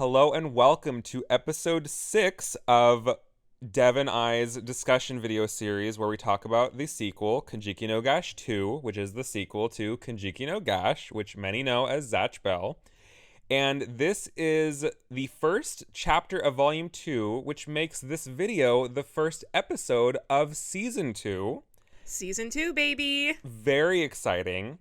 Hello and welcome to episode 6 of Dev and I's discussion video series where we talk about the sequel, Konjiki no Gash 2, which is the sequel to Konjiki no Gash, which many know as Zatch Bell. And this is the first chapter of Volume 2, which makes this video the first episode of Season 2. Season 2, baby! Very exciting.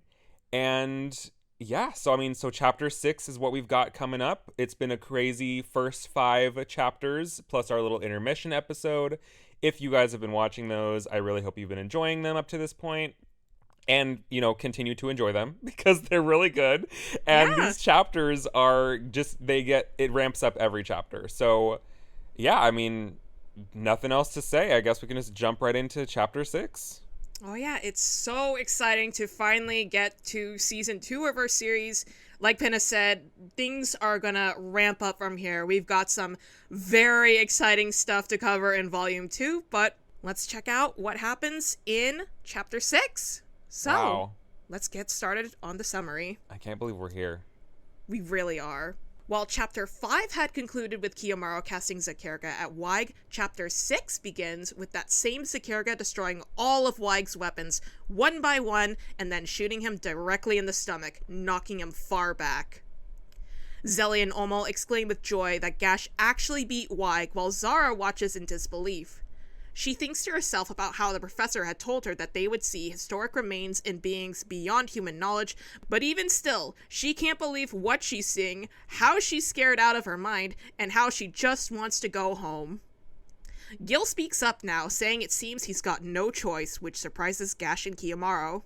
And yeah, so chapter 6 is what we've got coming up. It's been a crazy first 5 chapters, plus our little intermission episode. If you guys have been watching those, I really hope you've been enjoying them up to this point. And, continue to enjoy them because they're really good. And These chapters are just, it ramps up every chapter. So, yeah, nothing else to say. I guess we can just jump right into chapter 6. Oh yeah, it's so exciting to finally get to season 2 of our series. Like Pinna said, things are gonna ramp up from here. We've got some very exciting stuff to cover in volume 2, but let's check out what happens in chapter 6. So, wow. Let's get started on the summary. I can't believe we're here. We really are. While Chapter 5 had concluded with Kiyomaru casting Zakirga at Waig, Chapter 6 begins with that same Zakirga destroying all of Waig's weapons, one by one, and then shooting him directly in the stomach, knocking him far back. Zelly and Omo exclaim with joy that Gash actually beat Waig, while Zara watches in disbelief. She thinks to herself about how the professor had told her that they would see historic remains in beings beyond human knowledge, but even still, she can't believe what she's seeing, how she's scared out of her mind, and how she just wants to go home. Gil speaks up now, saying it seems he's got no choice, which surprises Gash and Kiyomaru.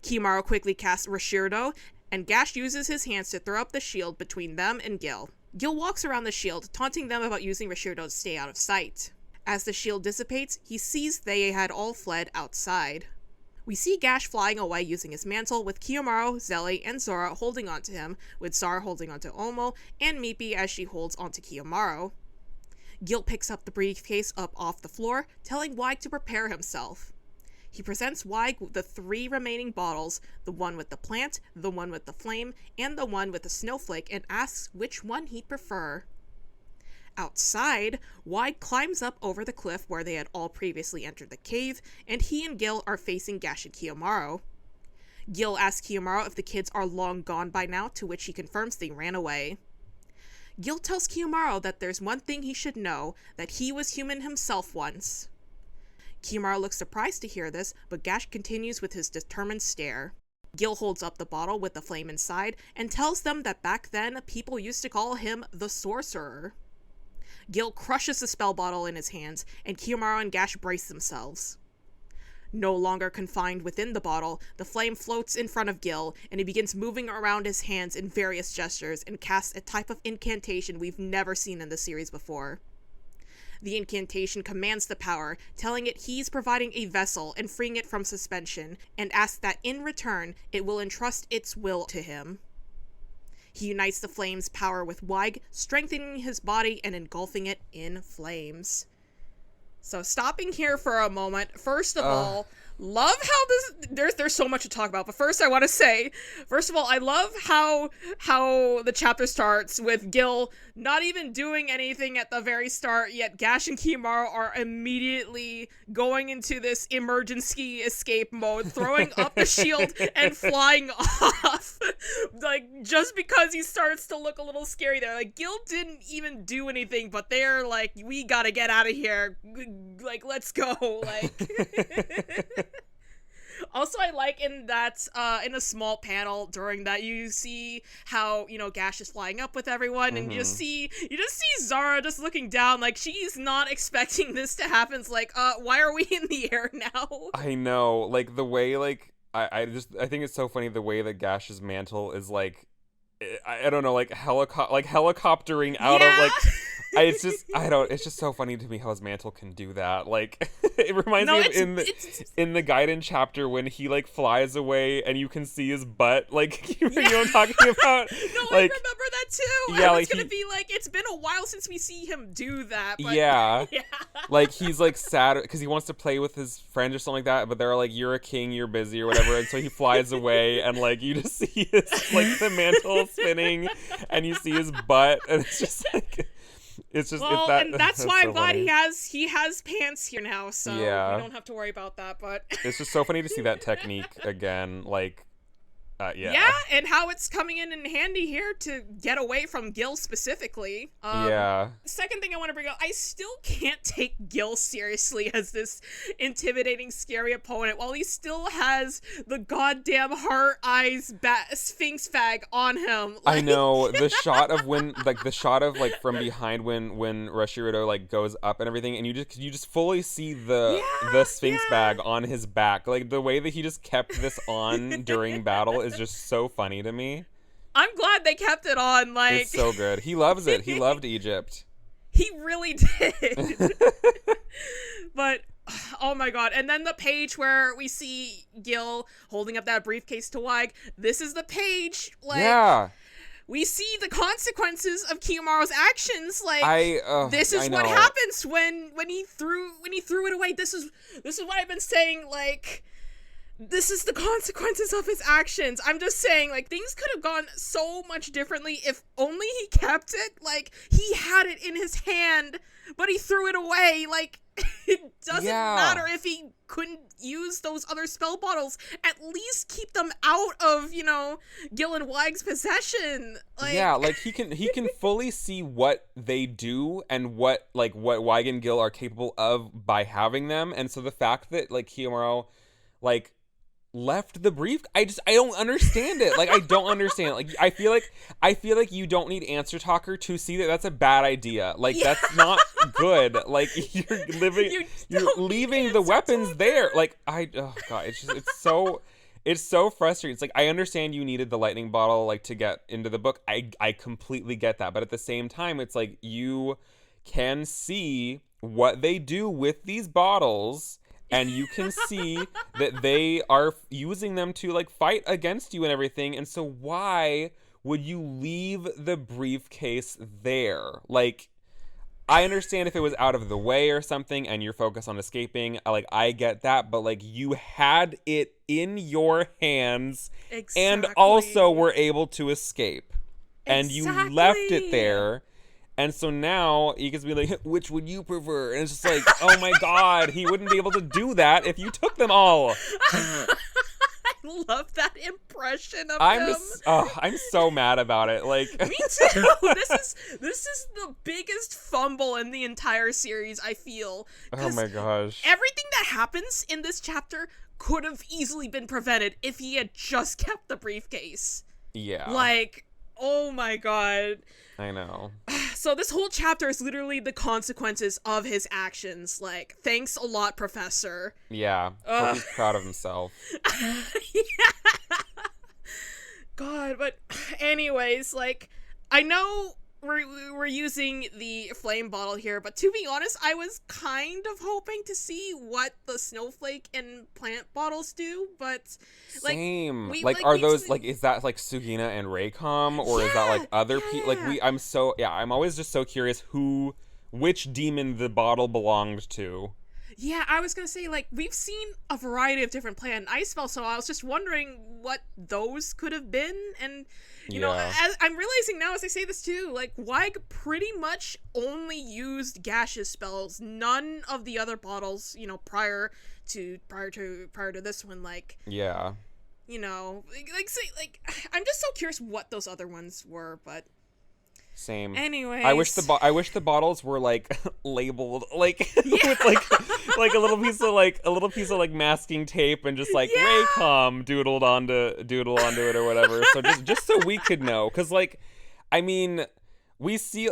Kiyomaru quickly casts Rashirdo, and Gash uses his hands to throw up the shield between them and Gil. Gil walks around the shield, taunting them about using Rashirdo to stay out of sight. As the shield dissipates, he sees they had all fled outside. We see Gash flying away using his mantle, with Kiyomaru, Zelly, and Zora holding onto him, with Zara holding onto Omo, and Mipi as she holds onto Kiyomaru. Gil picks up the briefcase up off the floor, telling Waig to prepare himself. He presents Waig the 3 remaining bottles, the one with the plant, the one with the flame, and the one with the snowflake, and asks which one he'd prefer. Outside, Waig climbs up over the cliff where they had all previously entered the cave, and he and Gil are facing Gash and Kiyomaru. Gil asks Kiyomaru if the kids are long gone by now, to which he confirms they ran away. Gil tells Kiyomaru that there's one thing he should know, that he was human himself once. Kiyomaru looks surprised to hear this, but Gash continues with his determined stare. Gil holds up the bottle with the flame inside, and tells them that back then, people used to call him the Sorcerer. Gil crushes the spell bottle in his hands, and Kiyomaru and Gash brace themselves. No longer confined within the bottle, the flame floats in front of Gil, and he begins moving around his hands in various gestures and casts a type of incantation we've never seen in the series before. The incantation commands the power, telling it he's providing a vessel and freeing it from suspension, and asks that in return, it will entrust its will to him. He unites the flame's power with Waig, strengthening his body and engulfing it in flames. So stopping here for a moment, first of all, love how there's so much to talk about, but first I want to say, first of all, I love how the chapter starts with Gil not even doing anything at the very start, yet Gash and Kiyomaru are immediately going into this emergency escape mode, throwing up the shield and flying off. Like, just because he starts to look a little scary there. Like, Gil didn't even do anything, but they're like, we gotta get out of here. Like, let's go. Like... Also, I like in a small panel during that, you see how, Gash is flying up with everyone, and you just see Zara just looking down, like, she's not expecting this to happen. It's like, why are we in the air now? I know, like, the way, like, I think it's so funny the way that Gash's mantle is, like, I don't know, like, helicoptering out of, like, it's just so funny to me how his mantle can do that. Like, it reminds me of in the Gaiden chapter when he like flies away and you can see his butt. Like, you know what I'm talking about? No, like, I remember that too. Yeah, I was gonna be like, it's been a while since we see him do that. But yeah. Like, he's like sad because he wants to play with his friends or something like that, but they're like, "You're a king, you're busy," or whatever, and so he flies away, and like you just see his like the mantle spinning, and you see his butt, and it's just like. It's just and that's why so I'm glad funny. he has pants here now, so we don't have to worry about that. But it's just so funny to see that technique again, like, yeah, and how it's coming in handy here to get away from Gil specifically. Second thing I want to bring up, I still can't take Gil seriously as this intimidating, scary opponent while he still has the goddamn heart eyes sphinx fag on him. Like... I know the shot of from behind when Rashirado like goes up and everything, and you just fully see the sphinx bag on his back. Like, the way that he just kept this on during battle is just so funny to me. I'm glad they kept it on. Like, it's so good. He loves it. He loved Egypt. He really did. But oh my god. And then the page where we see Gil holding up that briefcase to Waig. This is the page, like, we see the consequences of Kiyomaru's actions. Like, this is what happens when he threw it away. This is what I've been saying, like, this is the consequences of his actions. I'm just saying, like, things could have gone so much differently if only he kept it. Like, he had it in his hand, but he threw it away. Like, it doesn't matter if he couldn't use those other spell bottles. At least keep them out of, Gil and Waig's possession. Like... Yeah, like, he can fully see what they do and what Waig and Gil are capable of by having them. And so the fact that, like, Kiyomaru, like, left the brief, I don't understand it. Like, I don't understand it. Like, I feel like you don't need Answer Talker to see that that's a bad idea. Like, that's not good. Like, you're leaving the weapons there. Like, oh god, it's so frustrating. It's like, I understand you needed the lightning bottle, like, to get into the book. I completely get that. But at the same time, it's like, you can see what they do with these bottles, and you can see that they are using them to, like, fight against you and everything. And so why would you leave the briefcase there? Like, I understand if it was out of the way or something and you're focused on escaping. Like, I get that. But, like, you had it in your hands and also were able to escape. And you left it there. And so now you can be like, which would you prefer? And it's just like, oh my god, he wouldn't be able to do that if you took them all. I love that impression of him. I'm so mad about it. Like, me too. This is the biggest fumble in the entire series, I feel. Oh my gosh. Everything that happens in this chapter could have easily been prevented if he had just kept the briefcase. Yeah. Like, oh my god. I know. So this whole chapter is literally the consequences of his actions. Like, thanks a lot, Professor. Yeah. Hope he's proud of himself. Yeah. God, but anyways, like, I know we're using the flame bottle here, but to be honest, I was kind of hoping to see what the snowflake and plant bottles do, but like, same. Are those like, is that like Sugina and Raycom, or is that like other people? Like, I'm always just so curious which demon the bottle belonged to. Yeah, I was gonna say, like, we've seen a variety of different plant and ice spells, so I was just wondering what those could have been. And you know, as I'm realizing now as I say this too, like, Waig pretty much only used Gash's spells. None of the other bottles, prior to this one, like, yeah, I'm just so curious what those other ones were, but. Same. Anyways, I wish the bottles were like labeled with like a little piece of masking tape and just like Raycom doodled onto it or whatever. So just so we could know, because like, I mean, we see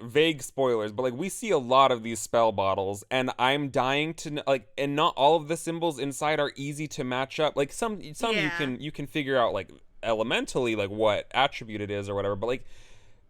vague spoilers, but like, we see a lot of these spell bottles, and I'm dying to and not all of the symbols inside are easy to match up. Like, some you can figure out like elementally like what attribute it is or whatever, but like,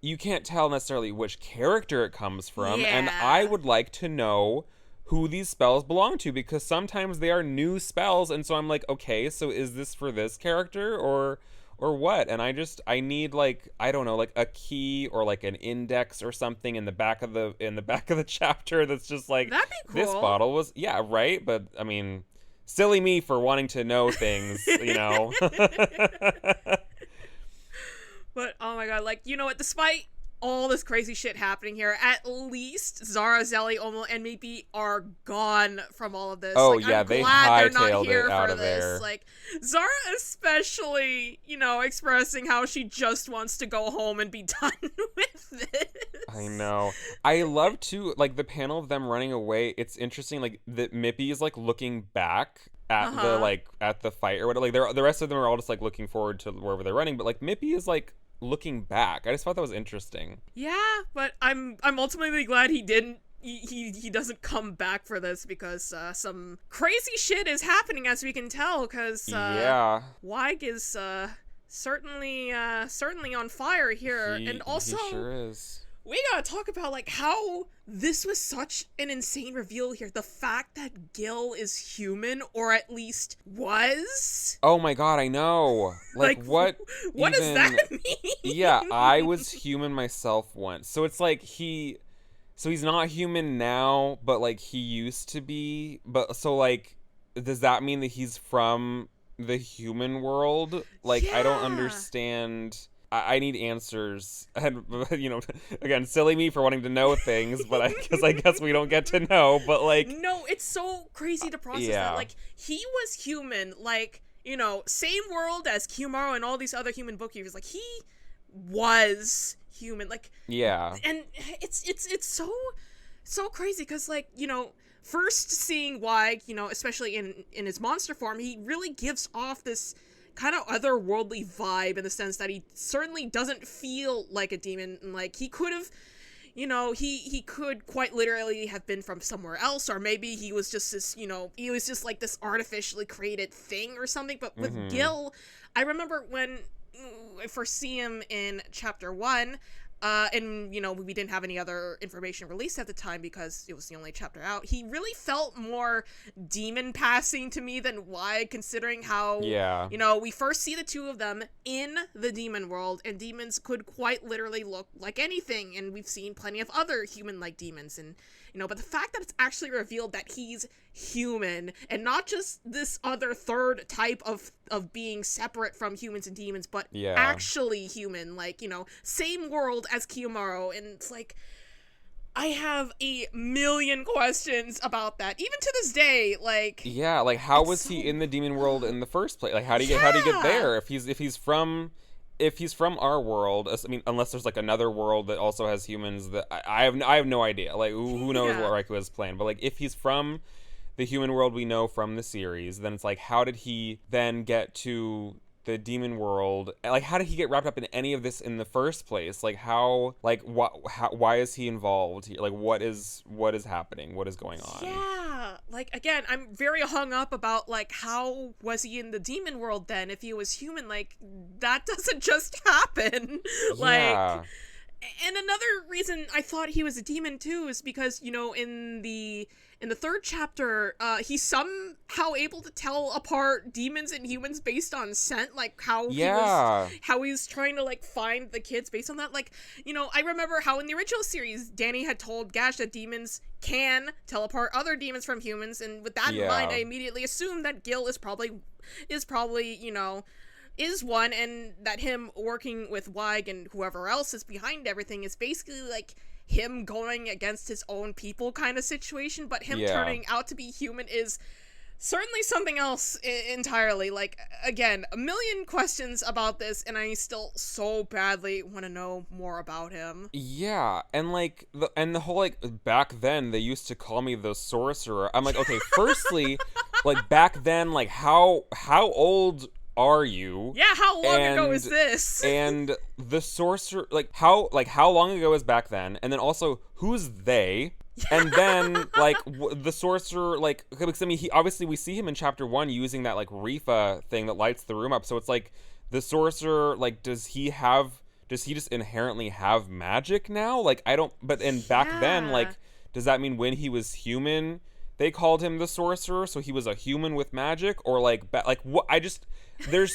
you can't tell necessarily which character it comes from. Yeah. And I would like to know who these spells belong to, because sometimes they are new spells, and so I'm like, okay, so is this for this character or what? And I need, like, I don't know, like a key or like an index or something in the back of the chapter that's just like, That'd be cool. this bottle was, yeah, right. But I mean, silly me for wanting to know things, you know. But oh my god, like, you know what, despite all this crazy shit happening here, at least Zara, Zelly, Omo, and Mipi are gone from all of this. Oh, like, yeah, I'm they glad they're not hightailed here it out for of this. there. Like, Zara especially, you know, expressing how she just wants to go home and be done with this. I know. I love too, like, the panel of them running away. It's interesting, like, that Mippy is like looking back at the fight or whatever. Like, the rest of them are all just like looking forward to wherever they're running, but like Mippy is like looking back. I just thought that was interesting. Yeah, but I'm ultimately glad he didn't. He doesn't come back for this, because some crazy shit is happening, as we can tell. Because yeah, Weig is certainly on fire here, and also he sure is. We gotta talk about like how this was such an insane reveal here. The fact that Gil is human, or at least was. Oh my god, I know. Like what? What does that mean? Yeah, I was human myself once. So it's like so he's not human now, but like he used to be. But so like, does that mean that he's from the human world? Like, yeah. I don't understand. I need answers, and you know, again, silly me for wanting to know things, but because I guess we don't get to know. But like, no, it's so crazy to process that. Like, he was human, like, you know, same world as Kyumaru and all these other human bookkeepers. Like, he was human, like, yeah, and it's so crazy, because like, you know, first seeing Weig, you know, especially in his monster form, he really gives off this kind of otherworldly vibe, in the sense that he certainly doesn't feel like a demon. And like, he could have, you know, he could quite literally have been from somewhere else, or maybe he was just this, you know, he was just like this artificially created thing or something. But with Gil, I remember when I first see him in chapter 1, and, you know, we didn't have any other information released at the time because it was the only chapter out. He really felt more demon passing to me than Weig, considering how, you know, we first see the two of them in the demon world, and demons could quite literally look like anything, and we've seen plenty of other human-like demons, and, you know, but the fact that it's actually revealed that he's human, and not just this other third type of being separate from humans and demons, but actually human, like, you know, same world as Kiyomaru, and it's like, I have a million questions about that, even to this day. Like, yeah, like, how was he in the demon world in the first place? Like, how do you get there if he's from our world? I mean, unless there's like another world that also has humans, that I have no idea. Like, who knows what Raikou has planned? But like, if he's from the human world we know from the series, then it's like, how did he then get to the demon world? Like, how did he get wrapped up in any of this in the first place? Like, why is he involved here? Like, what is happening? What is going on? Yeah, like, again, I'm very hung up about, like, how was he in the demon world then if he was human? Like, that doesn't just happen. Like, and another reason I thought he was a demon too is because, you know, in the third chapter, he's somehow able to tell apart demons and humans based on scent, like how he's trying to like find the kids based on that. Like, you know, I remember how in the original series, Danny had told Gash that demons can tell apart other demons from humans, and with that in mind, I immediately assumed that Gil is probably, you know, is one, and that him working with Weig and whoever else is behind everything is basically like him going against his own people kind of situation, but him turning out to be human is certainly something else entirely. Like, again, a million questions about this, and I still so badly want to know more about him. Yeah, and like the whole, like, back then they used to call me the sorcerer. I'm like, okay, firstly, like, back then, like, how old are you? Yeah, how long ago is this? And the sorcerer, like how long ago is back then? And then also, who's they? And then, like, the sorcerer, like, because I mean, he obviously, we see him in chapter 1 using that like Rifa thing that lights the room up. So it's like, the sorcerer, like, does he have does he just inherently have magic now? Like, I don't, but and back then, Yeah. like, does that mean when he was human, they called him the sorcerer, so he was a human with magic? Or like, like what? There's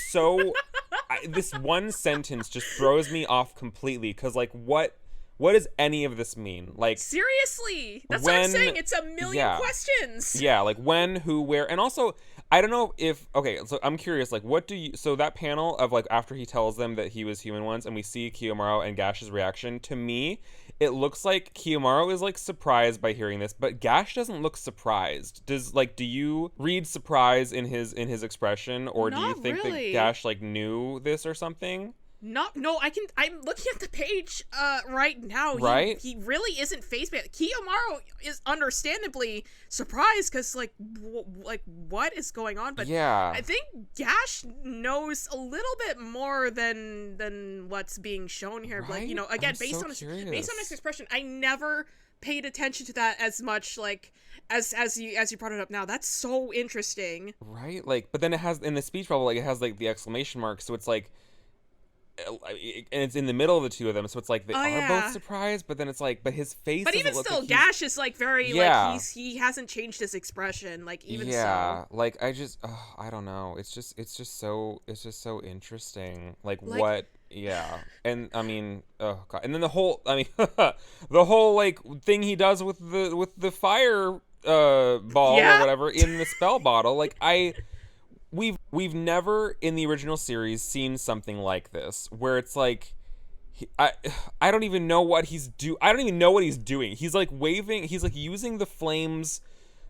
this one sentence just throws me off completely, because like, what does any of this mean? Like, Seriously, that's when, what I'm saying. It's a million yeah. questions. Yeah, like when, who, where, and also I don't know if, okay, so I'm curious, like what do you, so that panel of like after he tells them that he was human once, and we see Kiyomaru and Gash's reaction, to me it looks like Kiyomaru is like surprised by hearing this, but Gash doesn't look surprised. Do you read surprise in his expression, or do you Not think that really. Gash like knew this or something? No, I'm looking at the page right now. Right? He really isn't phased by it. Kiyomaru is understandably surprised because like what is going on, but Yeah. I think Gash knows a little bit more than what's being shown here. Right? Like, you know, again, I'm based so on his curious. expression, I never paid attention to that as much, like as you brought it up now. That's so interesting. Right? Like, but then it has, in the speech bubble, like it has like the exclamation mark, so it's like, and it's in the middle of the two of them, so it's like they are both surprised, but then it's like, but his face But doesn't even look still, like Gash is like very like he hasn't changed his expression. Like even so, like I just I don't know. It's just so interesting. Like, like what? Yeah, and I mean, oh god, and then the whole, I mean, the whole like thing he does with the fire ball or whatever in the spell bottle. Like we've never in the original series seen something like this, where it's like I don't even know what I don't even know what he's doing. He's like waving, he's like using the flames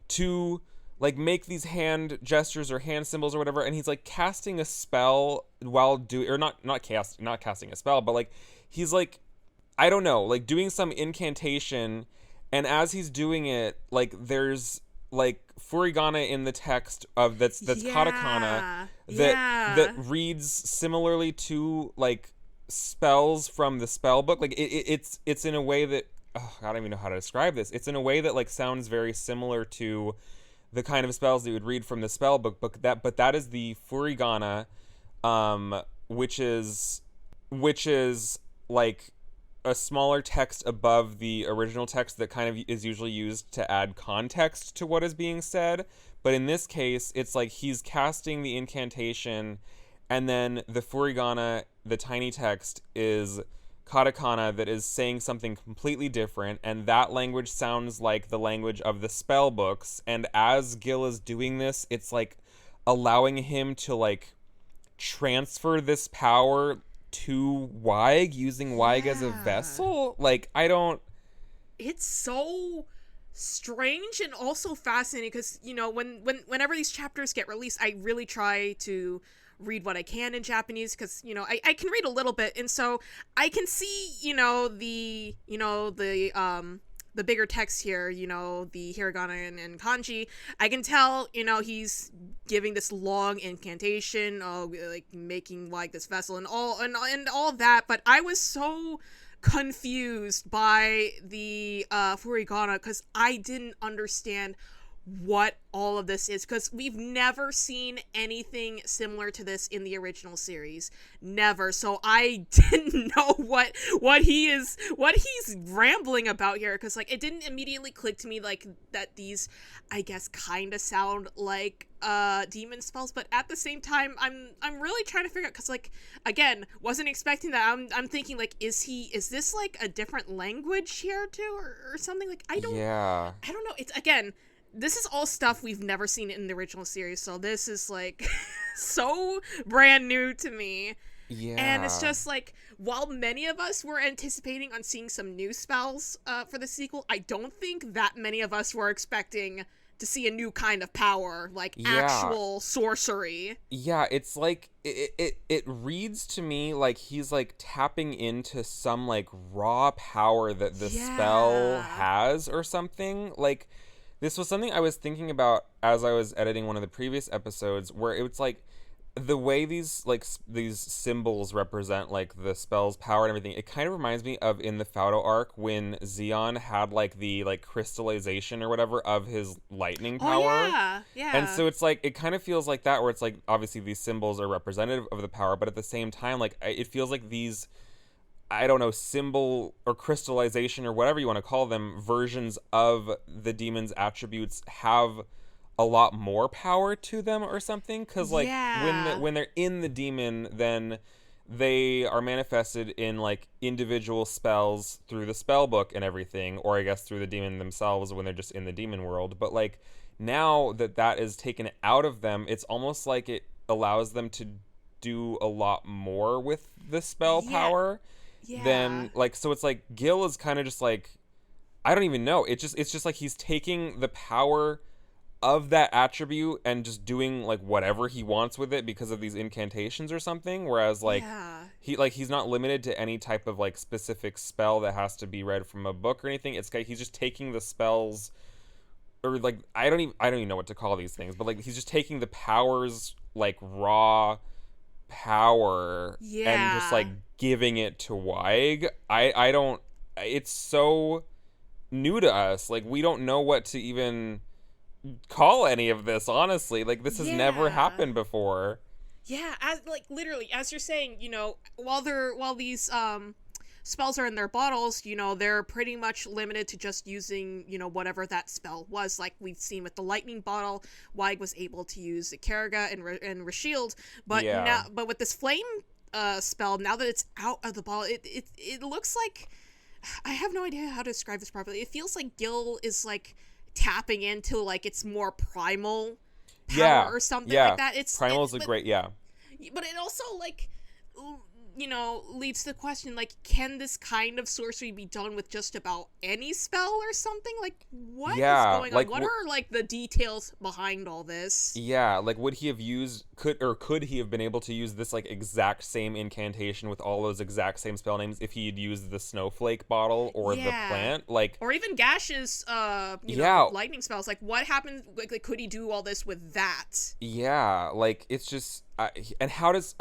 to like make these hand gestures or hand symbols or whatever, and he's like casting a spell while doing, or not casting a spell, but like he's like, I don't know, like doing some incantation, and as he's doing it, like there's like furigana in the text of that's katakana that reads similarly to like spells from the spell book. Like it's in a way that, I don't even know how to describe this. It's in a way that like sounds very similar to the kind of spells that you would read from the spell book, but that is the furigana, which is like a smaller text above the original text that kind of is usually used to add context to what is being said. But in this case, it's like he's casting the incantation, and then the furigana, the tiny text, is katakana that is saying something completely different, and that language sounds like the language of the spell books. And as Gil is doing this, it's like allowing him to like transfer this power to Weig, using Weig as a vessel. Like, I don't... It's so strange and also fascinating because, you know, whenever these chapters get released, I really try to read what I can in Japanese because, you know, I can read a little bit, and so I can see, the bigger text here, the hiragana and kanji. I can tell, he's giving this long incantation, like making like this vessel and all that. But I was so confused by the furigana because I didn't understand what all of this is, because we've never seen anything similar to this in the original series. Never. So I didn't know what he's rambling about here, because like it didn't immediately click to me like that these, I guess, kind of sound like demon spells, but at the same time I'm really trying to figure out, because like again, wasn't expecting that. I'm thinking like, is this like a different language here too, or something? Like I don't know. It's, again, this is all stuff we've never seen in the original series, so this is like so brand new to me. Yeah. And it's just like, while many of us were anticipating on seeing some new spells for the sequel, I don't think that many of us were expecting to see a new kind of power, like actual sorcery. Yeah, it's like it reads to me like he's like tapping into some like raw power that the spell has or something. Like, this was something I was thinking about as I was editing one of the previous episodes, where it was like the way these symbols represent like the spell's power and everything. It kind of reminds me of in the Faudo arc when Zeon had like the like crystallization or whatever of his lightning power. Oh, yeah. And so it's like, it kind of feels like that, where it's like obviously these symbols are representative of the power, but at the same time, like it feels like these I don't know, symbol or crystallization or whatever you want to call them, versions of the demon's attributes have a lot more power to them or something. Because like Yeah. when they're in the demon, then they are manifested in like individual spells through the spell book and everything, or I guess through the demon themselves when they're just in the demon world. But like now that is taken out of them, it's almost like it allows them to do a lot more with the spell Yeah. power Yeah. than like, so it's like Gil is kind of just like, I don't even know. It's just like he's taking the power of that attribute and just doing like whatever he wants with it because of these incantations or something, whereas like Yeah. he's not limited to any type of like specific spell that has to be read from a book or anything. It's like he's just taking the spells, or like I don't even know what to call these things, but like he's just taking the powers, like raw power, and just Yeah. like giving it to Weig. I don't, it's so new to us. Like we don't know what to even call any of this, honestly. Like this has never Yeah. happened before. Yeah, as like literally as you're saying, while these spells are in their bottles, they're pretty much limited to just using, whatever that spell was. Like we've seen with the lightning bottle, Weig was able to use the Karga and Rashield, Yeah. but with this flame spell, now that it's out of the bottle, it looks like, I have no idea how to describe this properly. It feels like Gil is like tapping into like its more primal power Yeah. or something Yeah. like that. Primal is a great, yeah. But it also like leads to the question, like, can this kind of sorcery be done with just about any spell or something? Like, what is Yeah, going on? like What are like the details behind all this? yeah, like would he have used, could he have been able to use this like exact same incantation with all those exact same spell names if he had used the snowflake bottle or the Yeah. plant? Like Or even Gash's yeah, lightning spells. Like, what happened, like could he do all this with that? yeah, like it's just and how does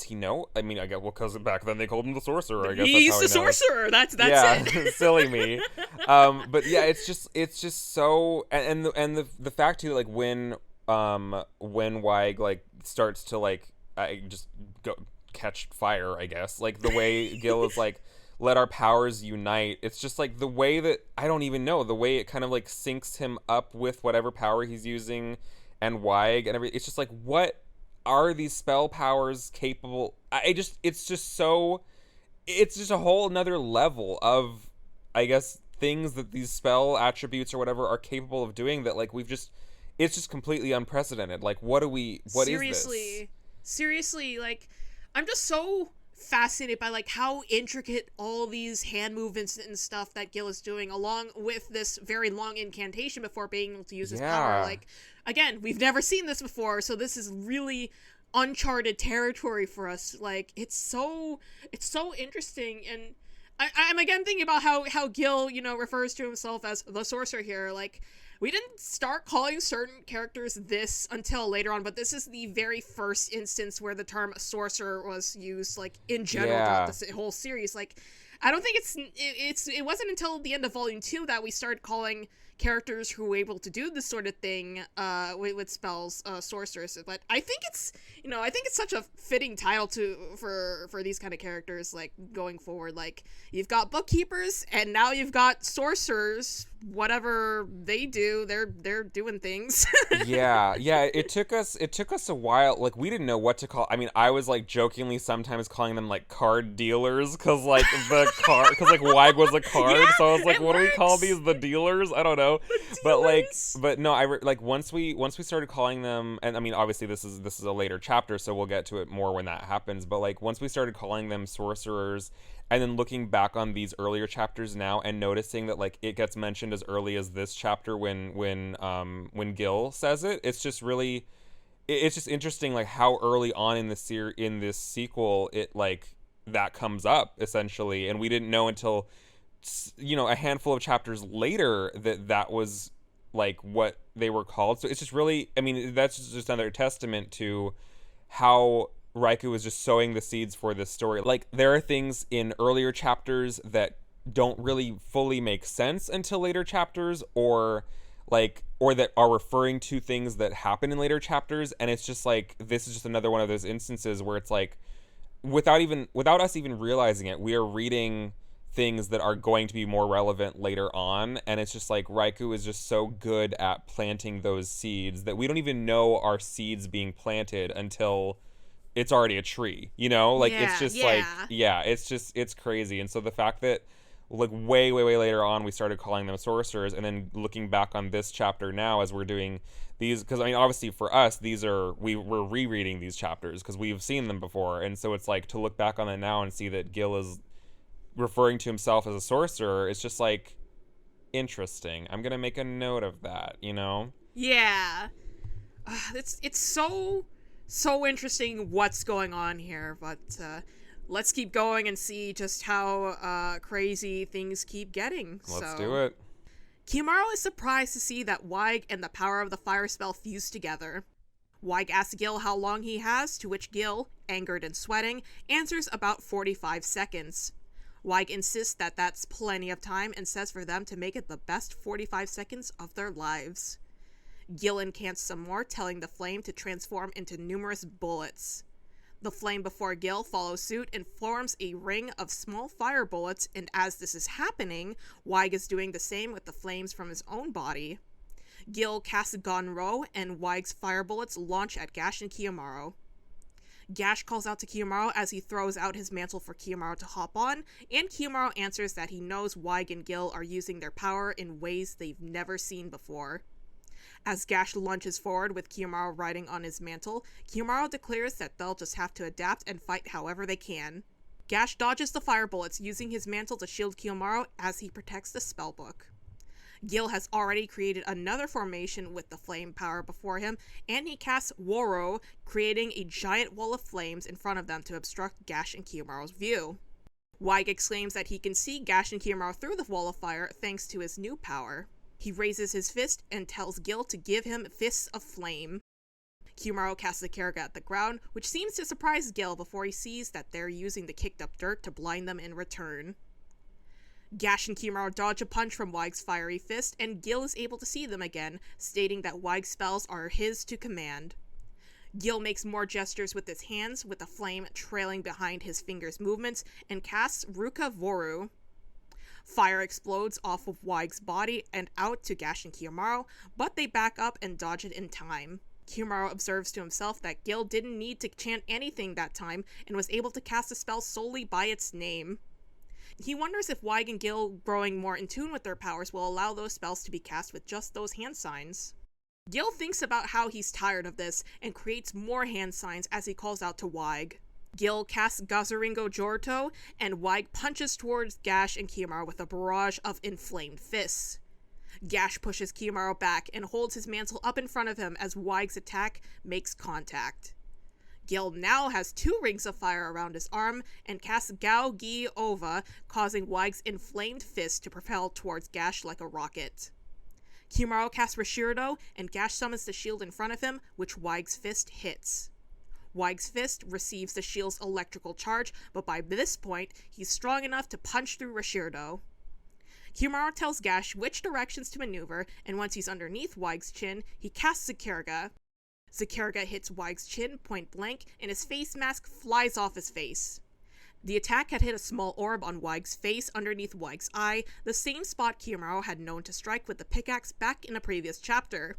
he know? I mean, I guess, well, because back then they called him the sorcerer. I guess that's He's how the he knows. sorcerer. That's Yeah, it. silly me. But yeah, it's just so, and the fact too, like when Weig like starts to like I just go catch fire, I guess, like the way Gil is like, let our powers unite. It's just like the way that, I don't even know, the way it kind of like syncs him up with whatever power he's using and Weig and everything. It's just like, what are these spell powers capable? It's just so, it's just a whole another level of, I guess, things that these spell attributes or whatever are capable of doing that like it's just completely unprecedented. Like what is this? Seriously, like, I'm just so fascinated by like how intricate all these hand movements and stuff that Gil is doing, along with this very long incantation before being able to use his power. Yeah. Like, again, we've never seen this before, so this is really uncharted territory for us. Like, it's so interesting. And I'm again thinking about how Gil, refers to himself as the sorcerer here. Like, we didn't start calling certain characters this until later on, but this is the very first instance where the term sorcerer was used, like, in general throughout Yeah. this whole series. Like, I don't think it wasn't until the end of Volume 2 that we started calling characters who were able to do this sort of thing with spells sorcerers. But I think it's such a fitting title for these kind of characters, like, going forward. Like, you've got bookkeepers and now you've got sorcerers. Whatever they do, they're doing things. Yeah, yeah, it took us a while. Like we didn't know what to call. I mean, I was like jokingly sometimes calling them like card dealers because like Weig was a card, Yeah, so I was like, it what do we call works. these? The dealers? I don't know. The But dealers. but no, like once we started calling them, and I mean, obviously this is a later chapter, so we'll get to it more when that happens. But like once we started calling them sorcerers, and then looking back on these earlier chapters now and noticing that like it gets mentioned as early as this chapter when Gil says it, it's just really, it's just interesting like how early on in the in this sequel it like that comes up essentially, and we didn't know until a handful of chapters later that was like what they were called. So it's just really, I mean, that's just another testament to how Raikou was just sowing the seeds for this story. Like there are things in earlier chapters that don't really fully make sense until later chapters, or that are referring to things that happen in later chapters, and it's just like this is just another one of those instances where it's like without us even realizing it, we are reading things that are going to be more relevant later on, and it's just like Raikou is just so good at planting those seeds that we don't even know our seeds being planted until it's already a tree, you know? Like it's Yeah, just like, yeah. yeah, it's crazy. And so the fact that like way later on we started calling them sorcerers, and then looking back on this chapter now as we're doing these, because I mean obviously for us these are we're rereading these chapters because we've seen them before, and so it's like to look back on it now and see that Gil is referring to himself as a sorcerer. It's just like interesting. I'm gonna make a note of that, you know? Yeah. It's so interesting what's going on here, but let's keep going and see just how crazy things keep getting. Let's So do it. Kiyomaru is surprised to see that Waig and the power of the fire spell fuse together. Waig asks Gil how long he has, to which Gil, angered and sweating, answers about 45 seconds. Waig insists that that's plenty of time and says for them to make it the best 45 seconds of their lives. Gil incants some more, telling the flame to transform into numerous bullets. The flame before Gil follows suit and forms a ring of small fire bullets, and as this is happening, Waig is doing the same with the flames from his own body. Gil casts Gonro, and Waig's fire bullets launch at Gash and Kiyomaru. Gash calls out to Kiyomaru as he throws out his mantle for Kiyomaru to hop on, and Kiyomaru answers that he knows Waig and Gil are using their power in ways they've never seen before. As Gash lunges forward with Kiyomaru riding on his mantle, Kiyomaru declares that they'll just have to adapt and fight however they can. Gash dodges the fire bullets, using his mantle to shield Kiyomaru as he protects the spellbook. Gil has already created another formation with the flame power before him, and he casts Woro, creating a giant wall of flames in front of them to obstruct Gash and Kiyomaru's view. Waig exclaims that he can see Gash and Kiyomaru through the wall of fire thanks to his new power. He raises his fist and tells Gil to give him fists of flame. Kiyomaru casts the Karga at the ground, which seems to surprise Gil before he sees that they're using the kicked up dirt to blind them in return. Gash and Kiyomaru dodge a punch from Waig's fiery fist, and Gil is able to see them again, stating that Waig's spells are his to command. Gil makes more gestures with his hands, with the flame trailing behind his fingers' movements, and casts Ruka Voru. Fire explodes off of Waig's body and out to Gash and Kiyomaru, but they back up and dodge it in time. Kiyomaru observes to himself that Gil didn't need to chant anything that time and was able to cast the spell solely by its name. He wonders if Waig and Gil growing more in tune with their powers will allow those spells to be cast with just those hand signs. Gil thinks about how he's tired of this and creates more hand signs as he calls out to Waig. Gil casts Gazaringo Jorto, and Waig punches towards Gash and Kiyomaru with a barrage of inflamed fists. Gash pushes Kiyomaru back and holds his mantle up in front of him as Waig's attack makes contact. Gil now has 2 rings of fire around his arm and casts Gao Gi Ova, causing Waig's inflamed fist to propel towards Gash like a rocket. Kiyomaru casts Rashirdo, and Gash summons the shield in front of him, which Waig's fist hits. Waig's fist receives the shield's electrical charge, but by this point, he's strong enough to punch through Rashirdo. Kiyomaru tells Gash which directions to maneuver, and once he's underneath Waig's chin, he casts Zakarga. Zakarga hits Waig's chin point blank, and his face mask flies off his face. The attack had hit a small orb on Waig's face underneath Waig's eye, the same spot Kiyomaru had known to strike with the pickaxe back in a previous chapter.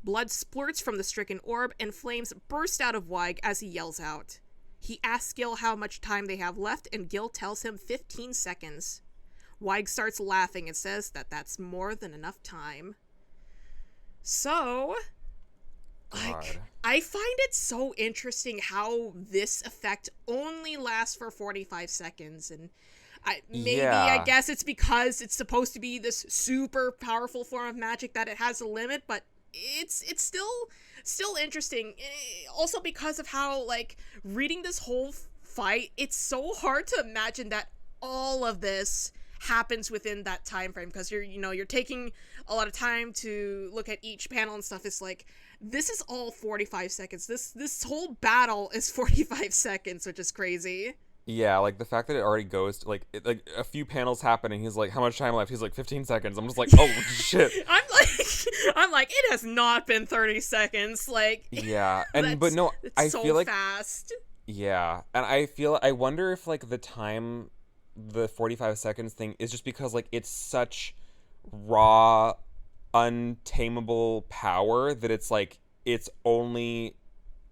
Blood splurts from the stricken orb, and flames burst out of Waig as he yells out. He asks Gil how much time they have left, and Gil tells him 15 seconds. Waig starts laughing and says that that's more than enough time. So, I find it so interesting how this effect only lasts for 45 seconds, and I guess it's because it's supposed to be this super powerful form of magic that it has a limit, but it's still interesting. Also because of how, like, reading this whole fight, it's so hard to imagine that all of this happens within that time frame, because you're taking a lot of time to look at each panel and stuff. It's like, this is all 45 seconds. This whole battle is 45 seconds, which is crazy. Yeah, like the fact that it already goes to, like a few panels happen and he's like, how much time left? He's like, 15 seconds. I'm just like, oh shit. I'm like, it has not been 30 seconds. Like, yeah. And but no, I so feel like fast. Yeah, and I wonder if like the 45 seconds thing is just because like it's such raw, untamable power that it's like it's only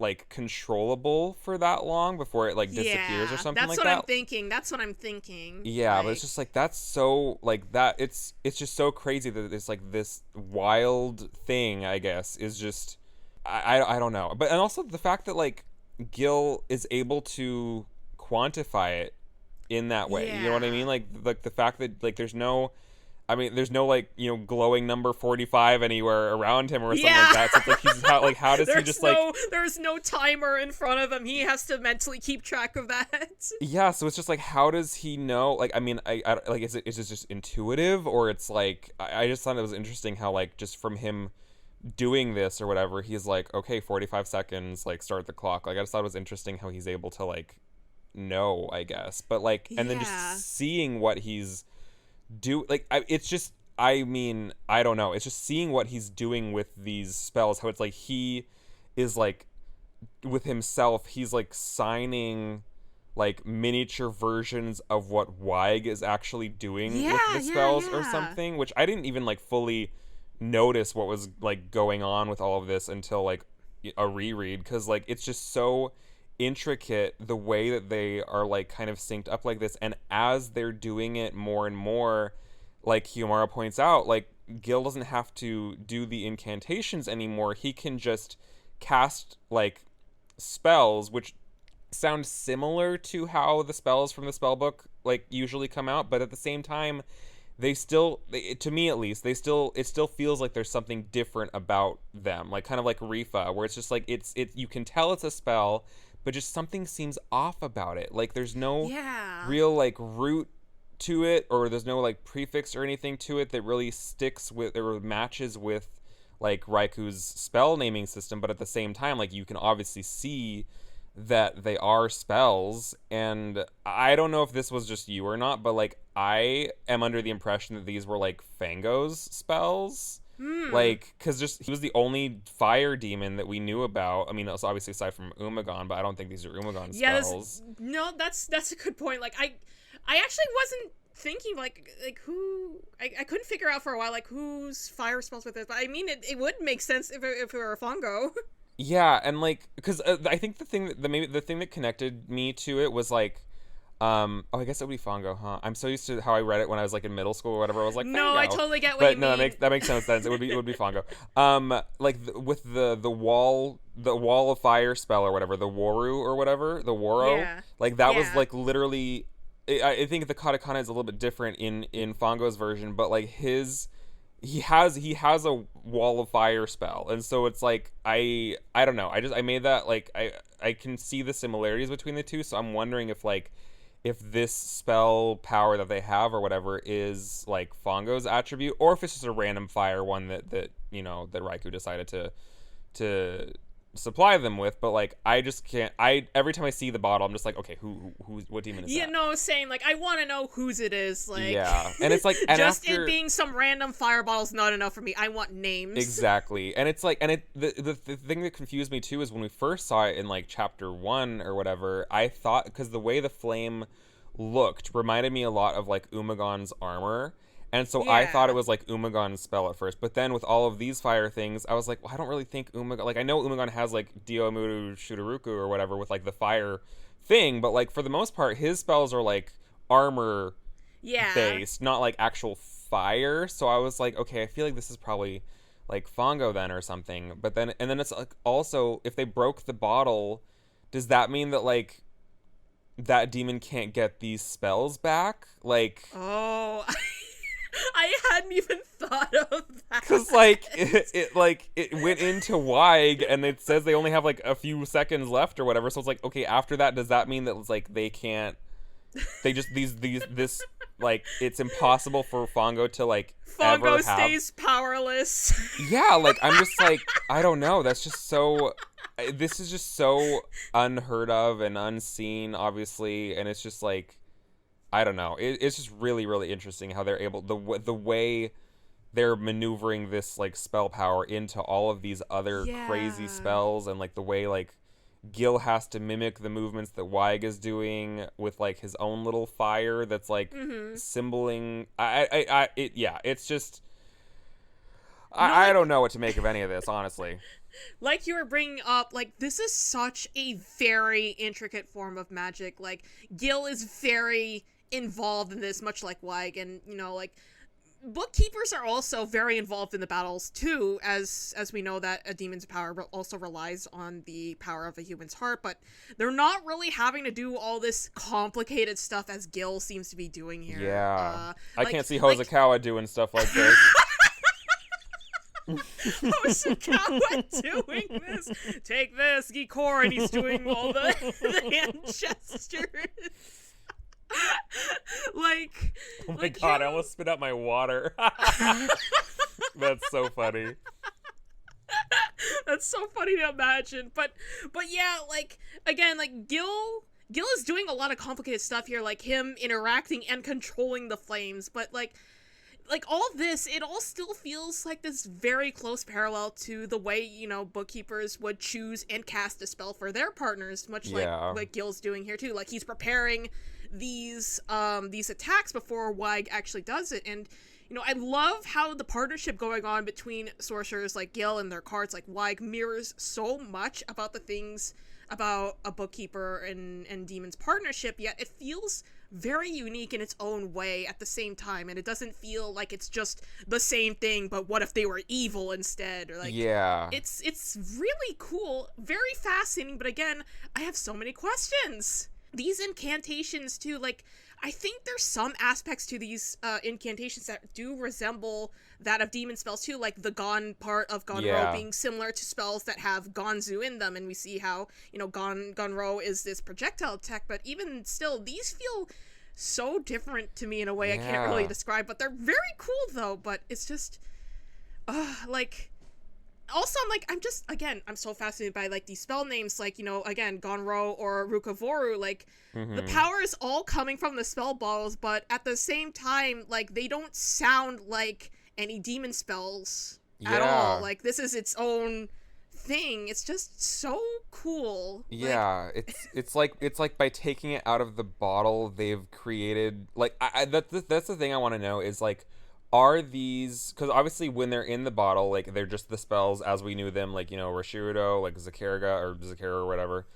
like controllable for that long before it like disappears or Yeah, something that's like what I'm that. thinking. That's what I'm thinking. Yeah, but it's just like that's so like that it's just so crazy that it's like this wild thing, I guess, is just I don't know. But and also the fact that like Gil is able to quantify it in that way. You know what I Yeah. mean? Like the fact that like there's no like, glowing number 45 anywhere around him or something like Yeah. that. So it's like how does he just like there's no timer in front of him. He has to mentally keep track of that. yeah, so it's just like how does he know? Like I mean, I like is it just intuitive or it's like I just thought it was interesting how like just from him doing this or whatever, he's like, okay, 45 seconds, like start the clock. Like I just thought it was interesting how he's able to like know, I guess. But like and then Yeah. just seeing what he's like it's just I mean, I don't know. It's just seeing what he's doing with these spells, how it's like he is like with himself, he's like signing like miniature versions of what Weig is actually doing with Yeah, the yeah, spells or yeah. something, which I didn't even like fully notice what was like going on with all of this until like a reread, because like it's just so intricate the way that they are like kind of synced up like this, and as they're doing it more and more, like Hiyomaro points out, like Gil doesn't have to do the incantations anymore. He can just cast like spells which sound similar to how the spells from the spell book like usually come out, but at the same time to me at least, it still feels like there's something different about them, like kind of like Rifa, where it's just like you can tell it's a spell, but just something seems off about it. Like there's no Yeah. real like root to it, or there's no like prefix or anything to it that really sticks with or matches with like Raiku's spell naming system. But at the same time, like you can obviously see that they are spells, and I don't know if this was just you or not, but like I am under the impression that these were like Fango's spells, Hmm. like because just he was the only fire demon that we knew about. I mean, that's obviously aside from Umagon, but I don't think these are Umagon Yeah, spells. no, that's a good point. Like I actually wasn't thinking like who I couldn't figure out for a while like whose fire spells with this, but I mean it would make sense if it were a Fongo. Yeah, and like because I think maybe the thing that connected me to it was like oh, I guess it would be Fongo, huh? I'm so used to how I read it when I was like in middle school or whatever. I was like No, I Fango, totally get what you but no, mean. that makes no sense. It would be Fongo. Like with the wall of fire spell or whatever, the Waru or whatever, the Waro, Yeah. like that was Yeah. like literally. I think the katakana is a little bit different in Fongo's version, but like he has a wall of fire spell, and so it's like I don't know, I made that like I can see the similarities between the two, so I'm wondering if this spell power that they have or whatever is like Fongo's attribute, or if it's just a random fire one that that Raikou decided to supply them with. But like I just can't, I every time I see the bottle I'm just like, okay, who's what demon is Yeah, that? no, same. Like, I want to know whose it is. Like, Yeah, and it's like, and just it after being some random fire bottle's not enough for me. I want names. exactly, and it's like, and the thing that confused me too is when we first saw it in like chapter 1 or whatever, I thought, because the way the flame looked reminded me a lot of like Umagon's armor, and so I thought it Yeah. was like Umagon's spell at first, but then with all of these fire things I was like, well, I don't really think Umagon, like I know Umagon has like Diomuru Shudaruku or whatever with like the fire thing, but like for the most part his spells are like armor Yeah. based, not like actual fire. So I was like, okay, I feel like this is probably like Fongo then or something. But then, and then it's like also, if they broke the bottle, does that mean that like that demon can't get these spells back? Like, Oh, I hadn't even thought of cause that. like it went into Weig and it says they only have like a few seconds left or whatever. So it's like, okay, after that, does that mean that it's like they can't? They just these this like it's impossible for Fongo to like ever Fongo have. stays powerless. Yeah, like I'm just like I don't know. That's just so. This is just so unheard of and unseen, obviously, and it's just like I don't know. It's just really interesting how they're able the way they're maneuvering this like spell power into all of these other crazy Yeah. spells, and like the way like Gil has to mimic the movements that Weig is doing with like his own little fire that's like symboling. It's just No, I like, don't know what to make of any of this, honestly. like you were bringing up, like, this is such a very intricate form of magic. Like, Gil is very involved in this, much like Weig, and, you know, like, bookkeepers are also very involved in the battles, too, as we know that a demon's power also relies on the power of a human's heart, but they're not really having to do all this complicated stuff as Gil seems to be doing here. Yeah. I like- can't see like- Hosokawa doing stuff like this. Hosokawa doing this. Take this, Gikor, and he's doing all the hand gestures. like, Oh my like god, I him- almost spit out my water. That's so funny. That's so funny to imagine. But yeah, like, again, like, Gil is doing a lot of complicated stuff here, like him interacting and controlling the flames, but like all of this, it all still feels like this very close parallel to the way, you know, bookkeepers would choose and cast a spell for their partners, much like Gil's doing here too. Like, he's preparing these attacks before Weig actually does it. And, you know, I love how the partnership going on between sorcerers like Gil and their cards like Weig mirrors so much about the things about a bookkeeper and demon's partnership, yet it feels very unique in its own way at the same time, and it doesn't feel like it's just the same thing, but what if they were evil instead? Or like, yeah, it's really cool, very fascinating, but again, I have so many questions. These incantations too, like, I think there's some aspects to these incantations that do resemble that of demon spells too, like the Gon part of Gonro being similar to spells that have Gonzu in them, and we see how, you know, Gonro is this projectile attack, but even still, these feel so different to me in a way I can't really describe, but they're very cool though. But it's just like, also I'm so fascinated by like these spell names, like, you know, again, Gonro or Rukavoru, like the power is all coming from the spell bottles, but at the same time, like, they don't sound like any demon spells at all. Like, this is its own thing. It's just so cool. Yeah, like, it's like by taking it out of the bottle, they've created, like, that's the thing I want to know is, like, are these, because obviously when they're in the bottle, like, they're just the spells as we knew them, like, you know, Rashirudo, like Zakera or whatever,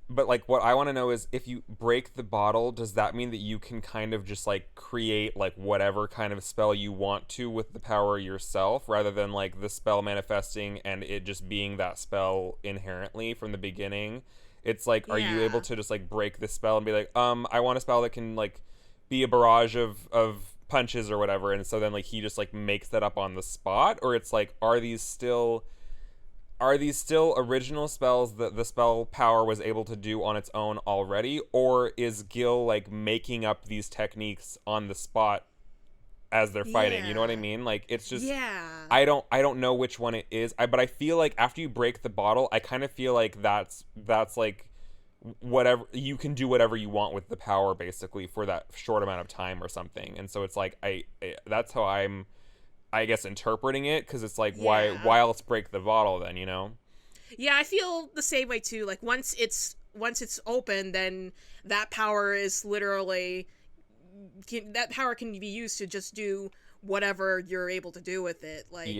but like what I want to know is, if you break the bottle, does that mean that you can kind of just like create like whatever kind of spell you want to with the power yourself, rather than like the spell manifesting and it just being that spell inherently from the beginning? It's like, are you able to just like break the spell and be like, I want a spell that can like be a barrage of punches or whatever, and so then like he just like makes that up on the spot? Or it's like, are these still original spells that the spell power was able to do on its own already? Or is Gil like making up these techniques on the spot as they're fighting? You know what I mean? Like, it's just, I don't know which one it is. But I feel like after you break the bottle, I kind of feel like that's like whatever, you can do whatever you want with the power basically for that short amount of time or something. And so it's like, I that's how I'm, I guess, interpreting it, because it's like, why else break the bottle then, you know? Yeah, I feel the same way too. Like, once it's open, then that power is literally, that power can be used to just do whatever you're able to do with it. Like,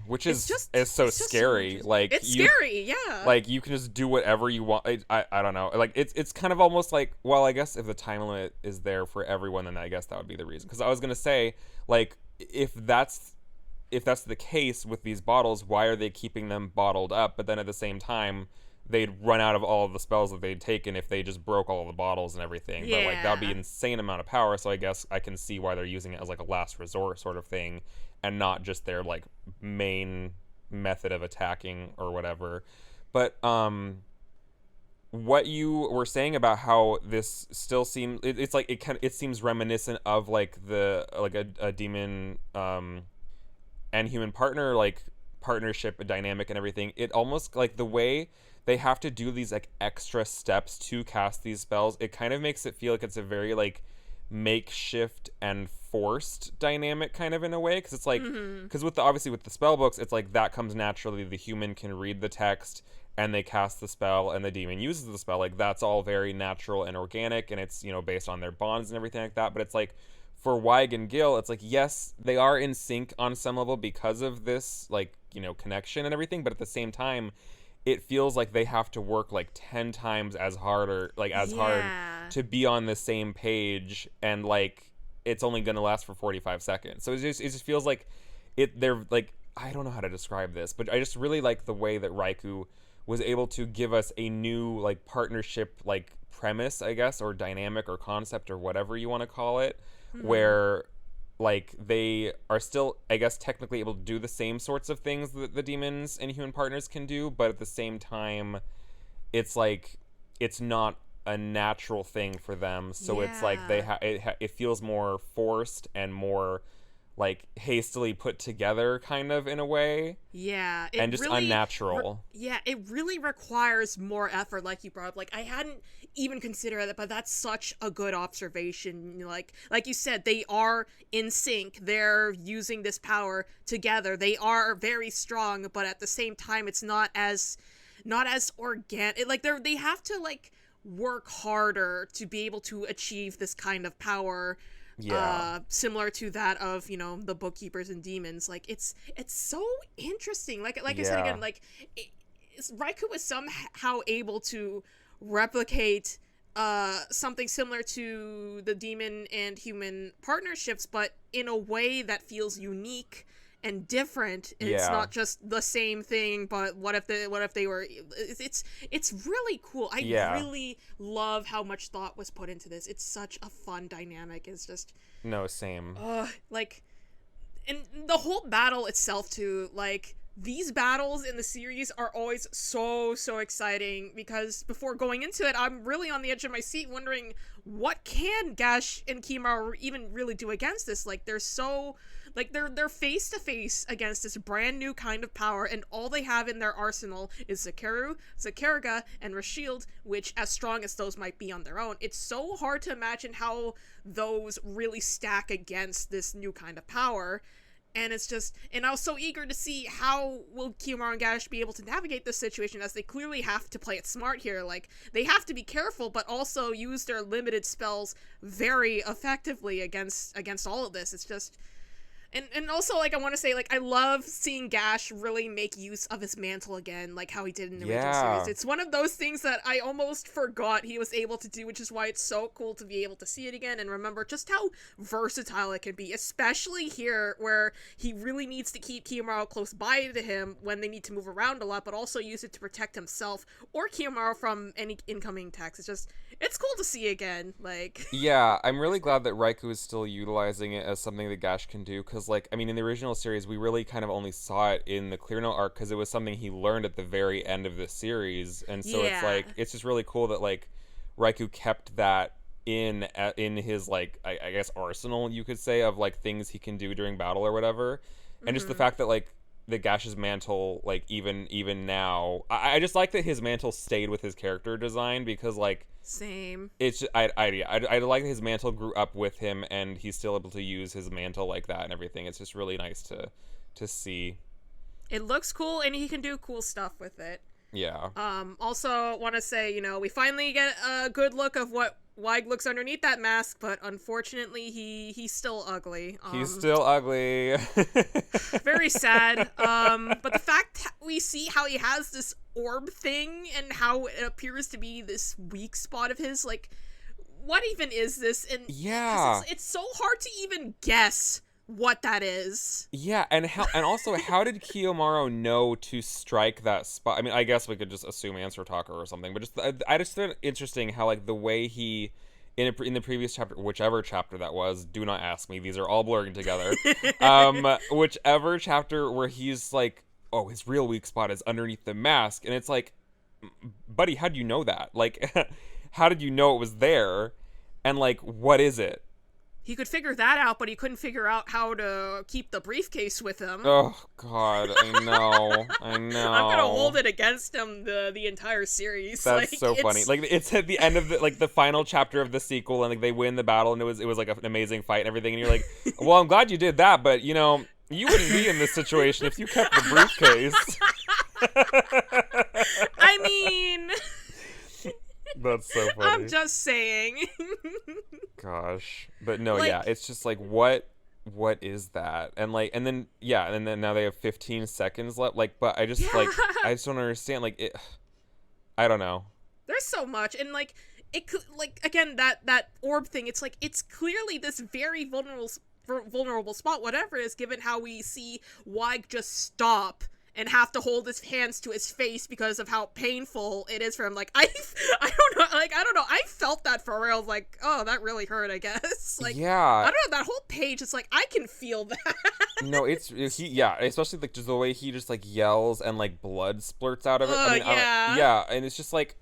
which is so scary. Like, it's scary, yeah. Like, you can just do whatever you want. I don't know. Like, it's kind of almost like, well, I guess if the time limit is there for everyone, then I guess that would be the reason. Because I was gonna say, like, if that's the case with these bottles, why are they keeping them bottled up? But then at the same time, they'd run out of all of the spells that they'd taken if they just broke all the bottles and everything. But like, that would be an insane amount of power. So I guess I can see why they're using it as like a last resort sort of thing, and not just their like main method of attacking or whatever. But what you were saying about how this still seems, it's like it seems reminiscent of like the like a demon and human partner, like partnership dynamic and everything. It almost, like, the way they have to do these like extra steps to cast these spells, it kind of makes it feel like it's a very like makeshift and forced dynamic kind of in a way, because it's like, Mm-hmm. because with the, obviously with the spell books, it's like that comes naturally. The human can read the text and they cast the spell, and the demon uses the spell. Like, that's all very natural and organic, and it's, you know, based on their bonds and everything like that. But it's like, for Weig and Gil, it's like, yes, they are in sync on some level because of this, like, you know, connection and everything, but at the same time, it feels like they have to work like 10 times as hard, or like as hard, Yeah. to be on the same page, and like it's only going to last for 45 seconds. So it just feels like they're like, I don't know how to describe this, but I just really like the way that Raikou was able to give us a new like partnership, like premise, I guess, or dynamic or concept or whatever you want to call it, where like they are still, I guess, technically able to do the same sorts of things that the demons and human partners can do, but at the same time, it's like it's not a natural thing for them. So it's like they it feels more forced and more like hastily put together, kind of, in a way, Yeah, it and just really unnatural. yeah, it really requires more effort, like you brought up. Like, I hadn't even considered it, but that's such a good observation. Like you said, they are in sync. They're using this power together. They are very strong, but at the same time, it's not as organic. Like, they have to like work harder to be able to achieve this kind of power, Yeah. similar to that of, you know, the bookkeepers and demons. Like, it's so interesting. Like I said Yeah. again, like, Raikou was somehow able to replicate something similar to the demon and human partnerships, but in a way that feels unique and different, and it's Yeah. not just the same thing. But what if they were? It's really cool. I Yeah. really love how much thought was put into this. It's such a fun dynamic. It's just No, same. like, and the whole battle itself too. Like, these battles in the series are always so exciting, because before going into it, I'm really on the edge of my seat wondering, what can Gash and Kimaru even really do against this? Like, they're face to face against this brand new kind of power, and all they have in their arsenal is Zakaru, Zakaraga, and Rashield, which, as strong as those might be on their own, it's so hard to imagine how those really stack against this new kind of power. And it's just, and I was so eager to see how will Kiyomaru and Gash be able to navigate this situation, as they clearly have to play it smart here. Like, they have to be careful, but also use their limited spells very effectively against all of this. It's just, and also, like, I want to say, like, I love seeing Gash really make use of his mantle again, like how he did in the original Yeah. series. It's one of those things that I almost forgot he was able to do, which is why it's so cool to be able to see it again and remember just how versatile it can be, especially here, where he really needs to keep Kiyomaru close by to him when they need to move around a lot, but also use it to protect himself or Kiyomaru from any incoming attacks. It's cool to see again, like... Yeah, I'm really glad that Raikou is still utilizing it as something that Gash can do, because, like, I mean, in the original series, we really kind of only saw it in the Clear Note arc, because it was something he learned at the very end of the series, and so it's, Yeah. like, it's just really cool that, like, Raikou kept that in his, like, I guess, arsenal, you could say, of, like, things he can do during battle or whatever, and just the fact that, like, the Gash's mantle, like, even now, I just like that his mantle stayed with his character design, because, like, Same. it's just, I like that his mantle grew up with him, and he's still able to use his mantle like that and everything. It's just really nice to see. It looks cool, and he can do cool stuff with it. Yeah. Also want to say, you know, we finally get a good look of what Weig looks underneath that mask, but unfortunately he's still ugly. He's still ugly. Very sad. But the fact we see how he has this orb thing and how it appears to be this weak spot of his, like, what even is this? And Yeah. 'cause it's so hard to even guess what that is. Yeah, and also, how did Kiyomaru know to strike that spot? I mean, I guess we could just assume Answer Talker or something, but just I just found it interesting how, like, the way he in the previous chapter, whichever chapter that was, do not ask me, these are all blurring together. Whichever chapter where he's like, oh, his real weak spot is underneath the mask, and it's like, buddy, how do you know that? Like, how did you know it was there? And, like, what is it? He could figure that out, but he couldn't figure out how to keep the briefcase with him. Oh God, I know. I'm gonna hold it against him the entire series. That's so funny. Like, it's at the end of the final chapter of the sequel, and like they win the battle, and it was like an amazing fight and everything. And you're like, well, I'm glad you did that, but you know, you wouldn't be in this situation if you kept the briefcase. I mean, that's so funny. I'm just saying. Gosh, but no, like, yeah, it's just like what is that? And like, and then now they have 15 seconds left. Like, but I just like I just don't understand. Like it, I don't know. There's so much, and like it could like again that orb thing. It's like it's clearly this very vulnerable spot, whatever it is, given how we see Waig just stop and have to hold his hands to his face because of how painful it is for him. Like, I don't know. I felt that for real. Like, oh, that really hurt, I guess. Like, yeah. I don't know, that whole page, it's like, I can feel that. No, especially, like, just the way he just, like, yells and, like, blood splurts out of it. Yeah. And it's just, like,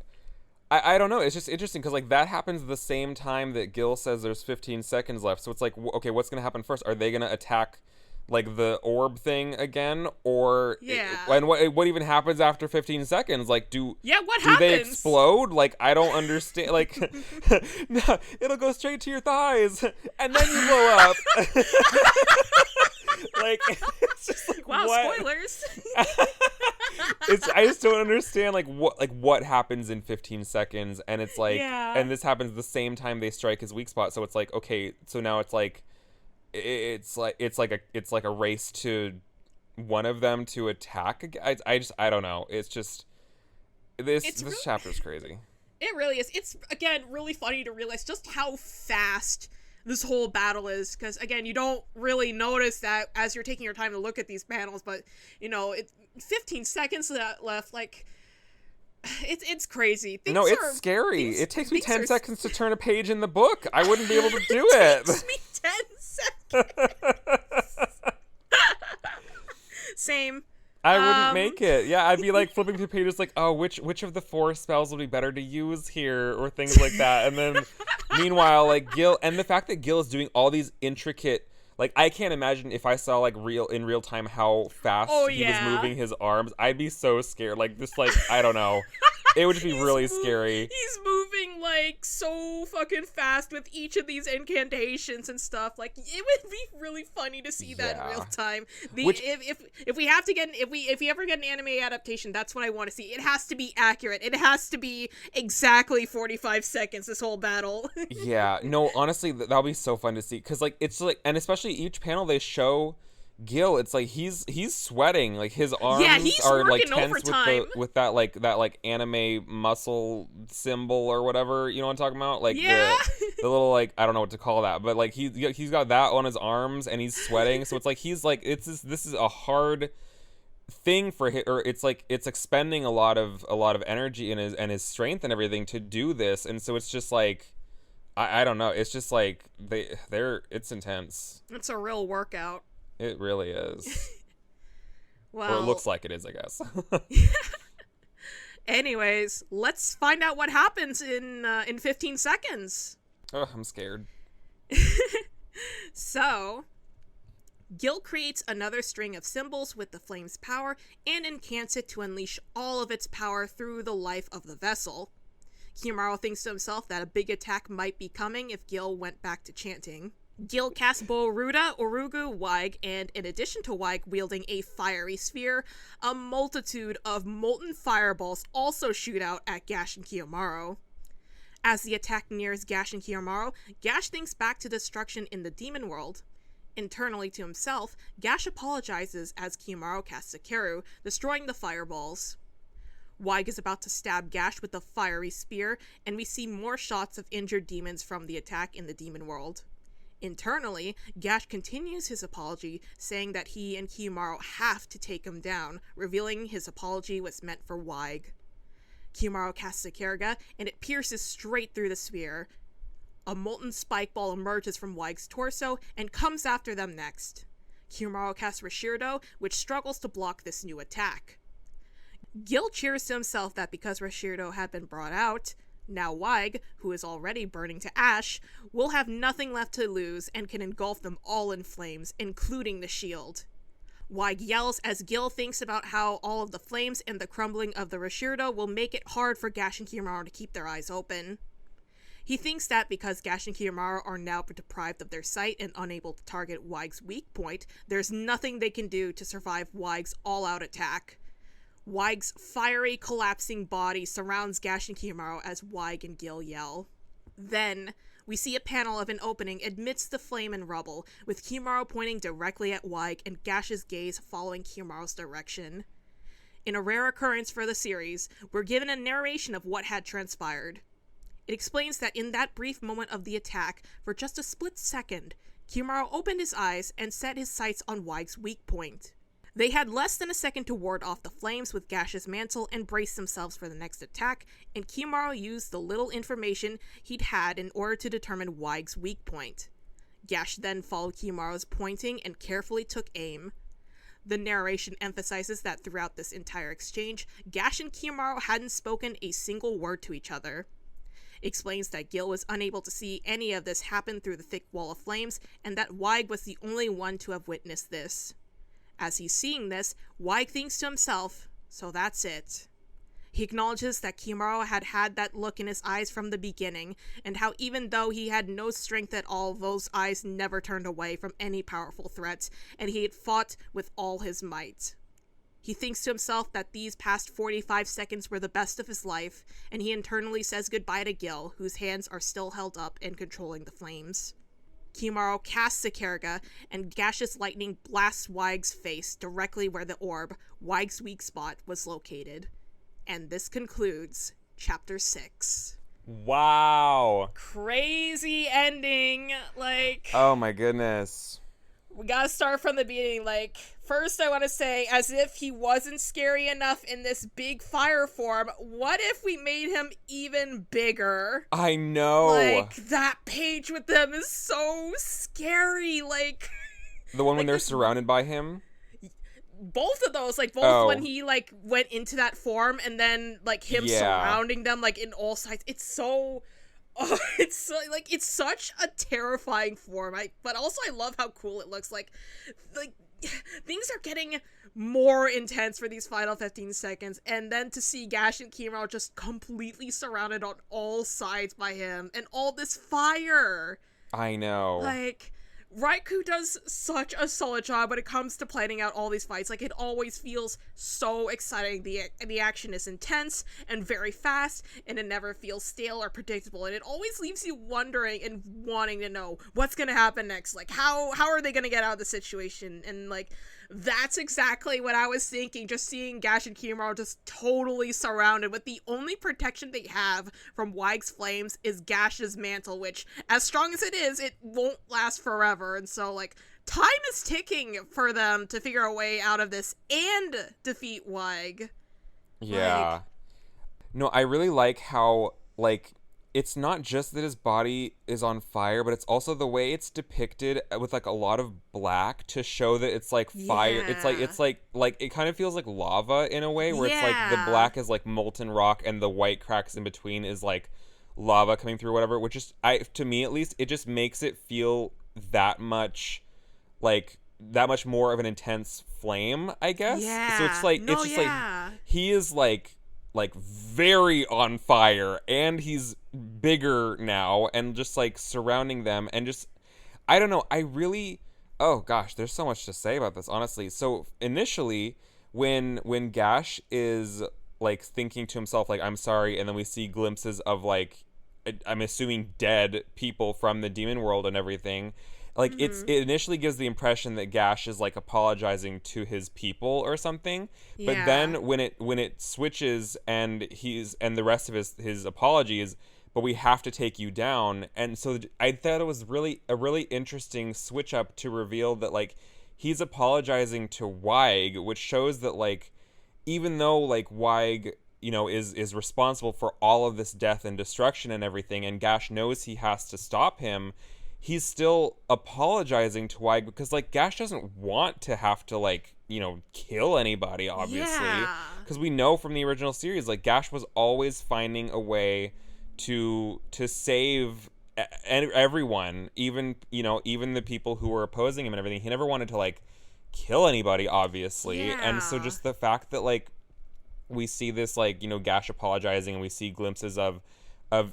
I don't know. It's just interesting because, like, that happens the same time that Gil says there's 15 seconds left. So it's like, okay, what's going to happen first? Are they going to attack like the orb thing again, or and what even happens after 15 seconds? Like, what happens? They explode? Like, I don't understand. Like, no, it'll go straight to your thighs and then you blow up. Like, it's just like, wow, what? Spoilers. I just don't understand what happens in 15 seconds, and it's like, and this happens the same time they strike his weak spot. So it's like, okay, so now it's like a race to one of them to attack. I don't know. It's just this chapter's crazy. It really is. It's again really funny to realize just how fast this whole battle is, because again, you don't really notice that as you're taking your time to look at these panels, but you know, 15 seconds left. Like, it's crazy. It's scary. It takes me 10 seconds to turn a page in the book. I wouldn't be able to do it. It takes me 10 seconds. Same. I wouldn't make it. Yeah, I'd be like flipping through pages like, oh, which of the 4 spells would be better to use here, or things like that. And then meanwhile, like Gil, and the fact that Gil is doing all these intricate, like, I can't imagine if I saw like in real time how fast he was moving his arms. I'd be so scared. Like, this, like, I don't know. It would just be really scary. He's moving like so fucking fast with each of these incantations and stuff. Like, it would be really funny to see that in real time. If we have to get if we ever get an anime adaptation, that's what I want to see. It has to be accurate. It has to be exactly 45 seconds. This whole battle. Yeah. No, honestly, that'll be so fun to see, because like it's like, and especially each panel they show Gil, it's like he's sweating, like his arms are like tense with that anime muscle symbol or whatever, you know what I'm talking about, like the little, like, I don't know what to call that, but like he's got that on his arms and he's sweating, so it's like he's like, this is a hard thing for him, or it's like it's expending a lot of energy and his strength and everything to do this, and so it's just like, I don't know, it's just like it's intense. It's a real workout. It really is. Well, or it looks like it is, I guess. Anyways, let's find out what happens in 15 seconds. Oh, I'm scared. So, Gil creates another string of symbols with the flame's power and incants it to unleash all of its power through the life of the vessel. Kiyomaru thinks to himself that a big attack might be coming if Gil went back to chanting. Gil casts Boruda, Urugu, Waig, and in addition to Waig wielding a fiery sphere, a multitude of molten fireballs also shoot out at Gash and Kiyomaru. As the attack nears Gash and Kiyomaru, Gash thinks back to destruction in the demon world. Internally to himself, Gash apologizes as Kiyomaru casts Sakeru, destroying the fireballs. Waig is about to stab Gash with the fiery spear, and we see more shots of injured demons from the attack in the demon world. Internally, Gash continues his apology, saying that he and Kiyomaru have to take him down, revealing his apology was meant for Waig. Kiyomaru casts Sakerga, and it pierces straight through the sphere. A molten spike ball emerges from Waig's torso and comes after them next. Kiyomaru casts Rashirdo, which struggles to block this new attack. Gil cheers to himself that because Rashirdo had been brought out, Now Waig, who is already burning to ash, will have nothing left to lose and can engulf them all in flames, including the shield. Waig yells as Gil thinks about how all of the flames and the crumbling of the Rashirdo will make it hard for Gash and Kiyomaru to keep their eyes open. He thinks that because Gash and Kiyomaru are now deprived of their sight and unable to target Waig's weak point, there's nothing they can do to survive Waig's all-out attack. Waig's fiery, collapsing body surrounds Gash and Kiyomaru as Waig and Gil yell. Then, we see a panel of an opening amidst the flame and rubble, with Kiyomaru pointing directly at Waig and Gash's gaze following Kiyomaru's direction. In a rare occurrence for the series, we're given a narration of what had transpired. It explains that in that brief moment of the attack, for just a split second, Kiyomaru opened his eyes and set his sights on Waig's weak point. They had less than a second to ward off the flames with Gash's mantle and brace themselves for the next attack, and Kiyomaru used the little information he'd had in order to determine Waig's weak point. Gash then followed Kiyomaru's pointing and carefully took aim. The narration emphasizes that throughout this entire exchange, Gash and Kiyomaru hadn't spoken a single word to each other. It explains that Gil was unable to see any of this happen through the thick wall of flames, and that Waig was the only one to have witnessed this. As he's seeing this, Waig thinks to himself, so that's it. He acknowledges that Kiyomaru had had that look in his eyes from the beginning, and how even though he had no strength at all, those eyes never turned away from any powerful threat, and he had fought with all his might. He thinks to himself that these past 45 seconds were the best of his life, and he internally says goodbye to Gil, whose hands are still held up and controlling the flames. Kiyomaru casts Sakerga, and Gash's lightning blasts Waig's face directly where the orb, Waig's weak spot, was located. And this concludes Chapter 6. Wow. Crazy ending. Oh my goodness. We gotta start from the beginning. First I want to say, as if he wasn't scary enough in this big fire form, what if we made him even bigger? I know. That page with them is so scary. The one when they're surrounded by him? Both of those, when he, went into that form, and then, him surrounding them, in all sides. It's so... Oh, it's such a terrifying form. But also I love how cool it looks. Things are getting more intense for these final 15 seconds, and then to see Gash and Kiyomaru just completely surrounded on all sides by him, and all this fire. I know. Raikou does such a solid job when it comes to planning out all these fights. It always feels so exciting. The action is intense and very fast, and it never feels stale or predictable, and it always leaves you wondering and wanting to know what's gonna happen next. How are they gonna get out of the situation? And that's exactly what I was thinking, just seeing Gash and Kiyomaru just totally surrounded, with the only protection they have from Waig's flames is Gash's mantle, which, as strong as it is, it won't last forever. And so, time is ticking for them to figure a way out of this and defeat Waig. Yeah. No, I really like how, it's not just that his body is on fire, but it's also the way it's depicted with a lot of black to show that it's fire. Yeah. It's it kind of feels like lava in a way, where it's the black is molten rock and the white cracks in between is lava coming through, whatever, which is, to me at least, it just makes it feel that much more of an intense flame, I guess. Yeah. So he is very on fire, and he's bigger now, and just surrounding them, and just, I don't know, oh gosh, there's so much to say about this, honestly. So initially, when Gash is thinking to himself I'm sorry, and then we see glimpses of I'm assuming dead people from the demon world and everything, it initially gives the impression that Gash is apologizing to his people or something, but then when it switches and the rest of his apology is, but we have to take you down. And so I thought it was a really interesting switch up to reveal that he's apologizing to Waig, which shows that even though Waig is responsible for all of this death and destruction and everything, and Gash knows he has to stop him, he's still apologizing to Waig, because Gash doesn't want to have to kill anybody, obviously, because we know from the original series Gash was always finding a way to save everyone, even even the people who were opposing him and everything. He never wanted to like kill anybody, obviously. And so Yeah. just the fact that like we see this like Gash apologizing, and we see glimpses of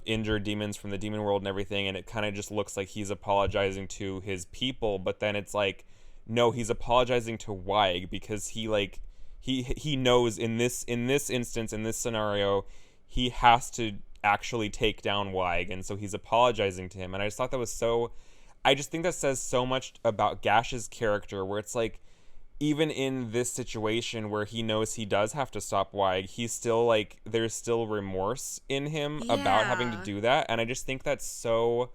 injured demons from the demon world and everything, and it kind of just looks like he's apologizing to his people, but then it's like no, he's apologizing to Weig because he like he knows in this instance, in this scenario, he has to actually take down Weig, and so he's apologizing to him. And I just thought that was so, I just think that says so much about Gash's character, where it's like even in this situation where he knows he does have to stop Weig, he's still like there's still remorse in him about having to Yeah. do that. And I just think that's so,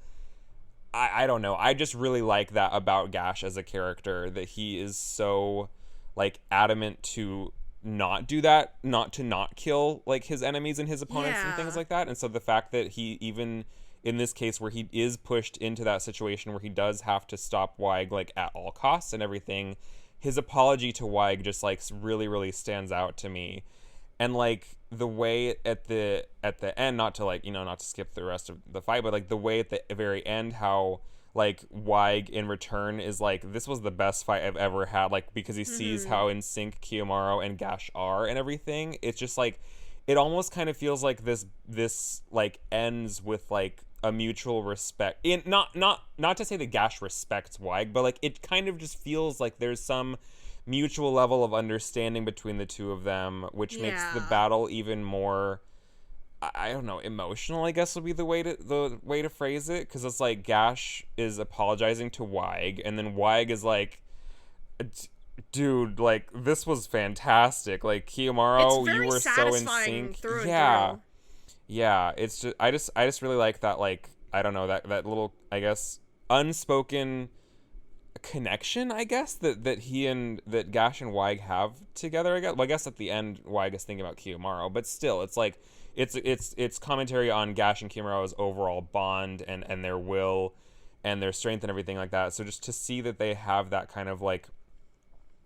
I don't know, I just really like that about Gash as a character, that he is so like adamant to not do that, not kill like his enemies and his opponents and things Yeah. like that. And so the fact that he, even in this case where he is pushed into that situation where he does have to stop Weig like at all costs and everything, his apology to Weig just like really really stands out to me. And like the way at the end, not to like not to skip the rest of the fight, but like the way at the very end how like Weig in return is like, this was the best fight I've ever had, like because he sees how in sync Kiyomaru and Gash are and everything. It's just like it almost kind of feels like this like ends with like a mutual respect, in not to say that Gash respects Weig, but like it kind of just feels like there's some mutual level of understanding between the two of them, which makes the Yeah. battle even more, I don't know, emotional, I guess would be the way to phrase it, because it's like Gash is apologizing to Weig, and then Weig is like, dude, like this was fantastic, like It's Kiyomaru, you very were so in satisfying sync. through and Yeah, through. yeah, it's just I just really like that, like I don't know, that little, I guess, unspoken connection, I guess, that he and that Gash and Weig have together. I guess, well, I guess at the end Weig is thinking about Kiyomaru, but still it's like it's commentary on Gash and Kiyomaru's overall bond and their will and their strength and everything like that. So just to see that they have that kind of like,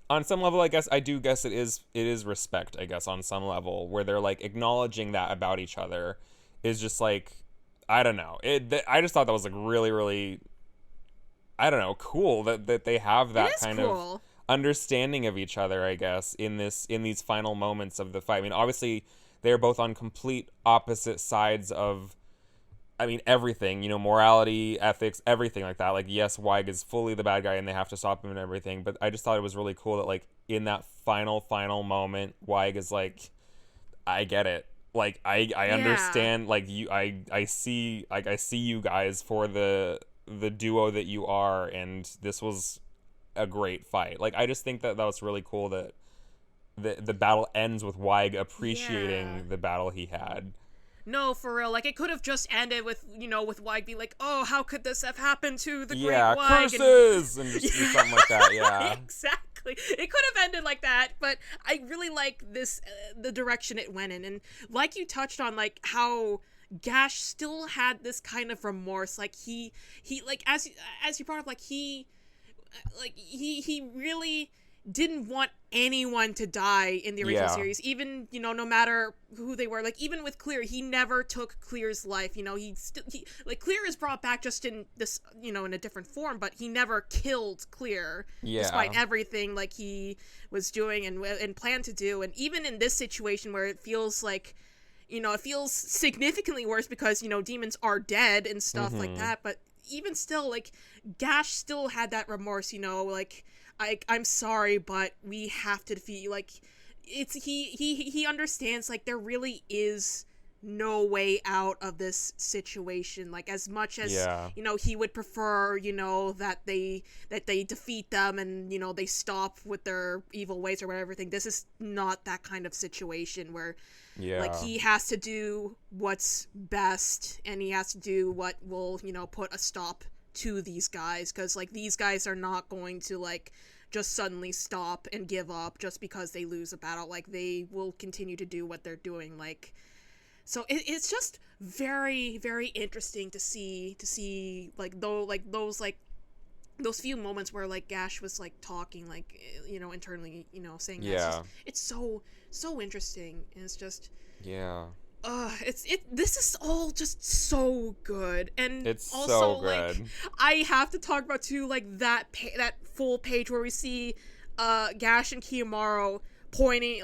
on some level, I guess, I do guess it is respect, I guess, on some level, where they're like acknowledging that about each other, is just like, I don't know, I just thought that was like really really, I don't know, cool that they have It that is kind of cool. understanding of each other, I guess, in these final moments of the fight. I mean, obviously they're both on complete opposite sides of, I mean, everything, morality, ethics, everything like that. Like, yes, Weig is fully the bad guy and they have to stop him and everything, but I just thought it was really cool that like in that final moment, Weig is like, I get it. Like I Yeah. understand, like I see you guys for the duo that you are, and this was a great fight. Like I just think that was really cool that the battle ends with Weig Yeah. appreciating the battle he had. No, for real. Like, it could have just ended with, with Weig being like, oh, how could this have happened to the great Yeah, Weig? And curses, and just be something like that. Yeah. exactly. It could have ended like that, but I really like this, the direction it went in. And like you touched on, like, how Gash still had this kind of remorse. Like, like, as you brought up, like, he really didn't want anyone to die in the original Yeah. series, even no matter who they were. Like, even with Clear, he never took Clear's life. He like, Clear is brought back just in this, in a different form, but he never killed Clear, Yeah. despite everything like he was doing and planned to do. And even in this situation where it feels like, it feels significantly worse because demons are dead and stuff like Mhm. that, but even still, like, Gash still had that remorse, like, I'm sorry, but we have to defeat you. Like, it's he understands, like, there really is no way out of this situation. Like, as much as Yeah. he would prefer that they defeat them and they stop with their evil ways or whatever thing. This is not that kind of situation where, like, Yeah. he has to do what's best and he has to do what will put a stop to these guys, because like these guys are not going to like just suddenly stop and give up just because they lose a battle. Like, they will continue to do what they're doing. Like, so it's just very very interesting to see like though like those few moments where like Gash was like talking, like, internally, saying that. Yeah. It's so interesting, and it's just, Yeah. This is all just so good, and It's also so like good. I have to talk about too, like that full page where we see Gash and Kiyomaru pointing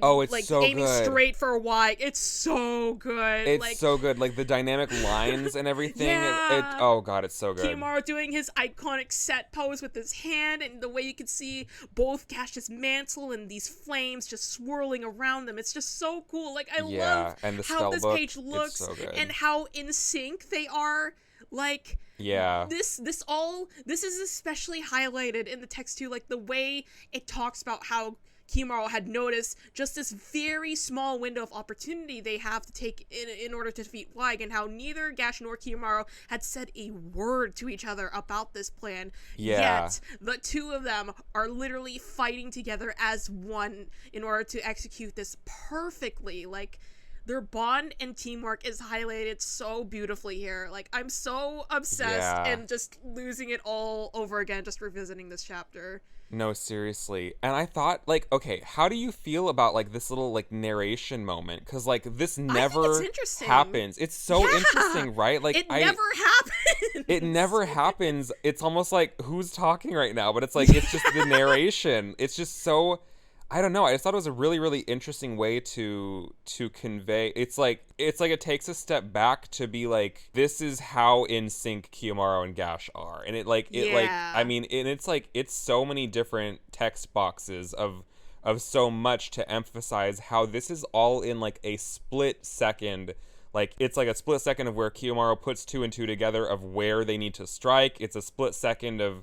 Oh, it's like so aiming good. straight for Y. It's so good. It's Like, so good. Like the dynamic lines and everything. It yeah. oh god, it's so good. Kiyomaru doing his iconic set pose with his hand, and the way you can see both Gash's mantle and these flames just swirling around them. It's just so cool. Like, I love Yeah, and the how spell this book, page it's looks so good. and how in sync they are. Like, Yeah. this is especially highlighted in the text too, like the way it talks about how Kiyomaru had noticed just this very small window of opportunity they have to take in order to defeat Wag, and how neither Gash nor Kiyomaru had said a word to each other about this plan. Yeah. Yet, the two of them are literally fighting together as one in order to execute this perfectly. Like, their bond and teamwork is highlighted so beautifully here. Like, I'm so obsessed Yeah. and just losing it all over again, just revisiting this chapter. No, seriously. And I thought, like, okay, how do you feel about, like, this little, like, narration moment? Because, like, this I think it's never interesting. happens. It's so Yeah! interesting, right? Like, It never happens. It never happens. It's almost like, who's talking right now? But it's like, it's just the narration. It's just so... I don't know. I just thought it was a really, really interesting way to convey. It's like it takes a step back to be like, this is how in sync Kiyomaru and Gash are, and I mean, and it's like it's so many different text boxes of so much to emphasize how this is all in like a split second. Like, it's like a split second of where Kiyomaru puts two and two together of where they need to strike. It's a split second of,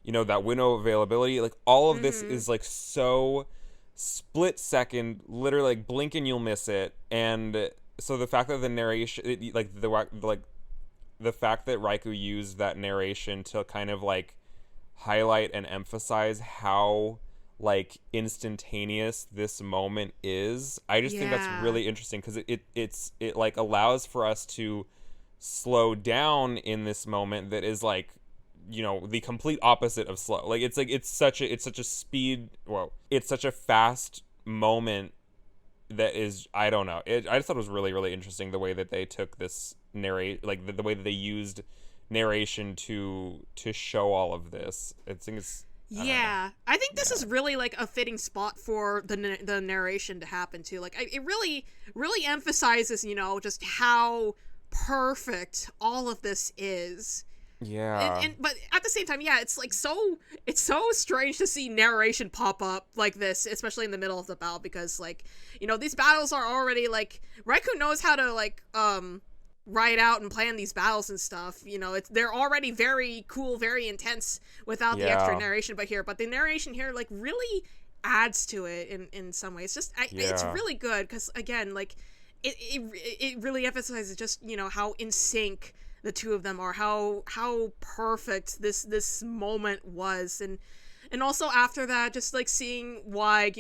that window availability. Like, all of this is like so split second, literally, like, blink and you'll miss it. And so the fact that the narration, the fact that Raikou used that narration to kind of like highlight and emphasize how like instantaneous this moment is, I just think that's really interesting, because it like allows for us to slow down in this moment that is like, the complete opposite of slow. Like, it's such a speed, it's such a fast moment that is, I don't know. I just thought it was really, really interesting the way that they took this like the way that they used narration to show all of this. I think it's... I think this is really like a fitting spot for the narration to happen too. Like, it really, really emphasizes, just how perfect all of this is. Yeah. But at the same time, it's like it's so strange to see narration pop up like this, especially in the middle of the battle, because like, these battles are already like, Raikou knows how to like write out and plan these battles and stuff. They're already very cool, very intense without the extra narration, but the narration here like really adds to it in some ways. It's really good, because again, like it really emphasizes just, how in sync the two of them are, how perfect this moment was. And also after that, just like seeing Wag,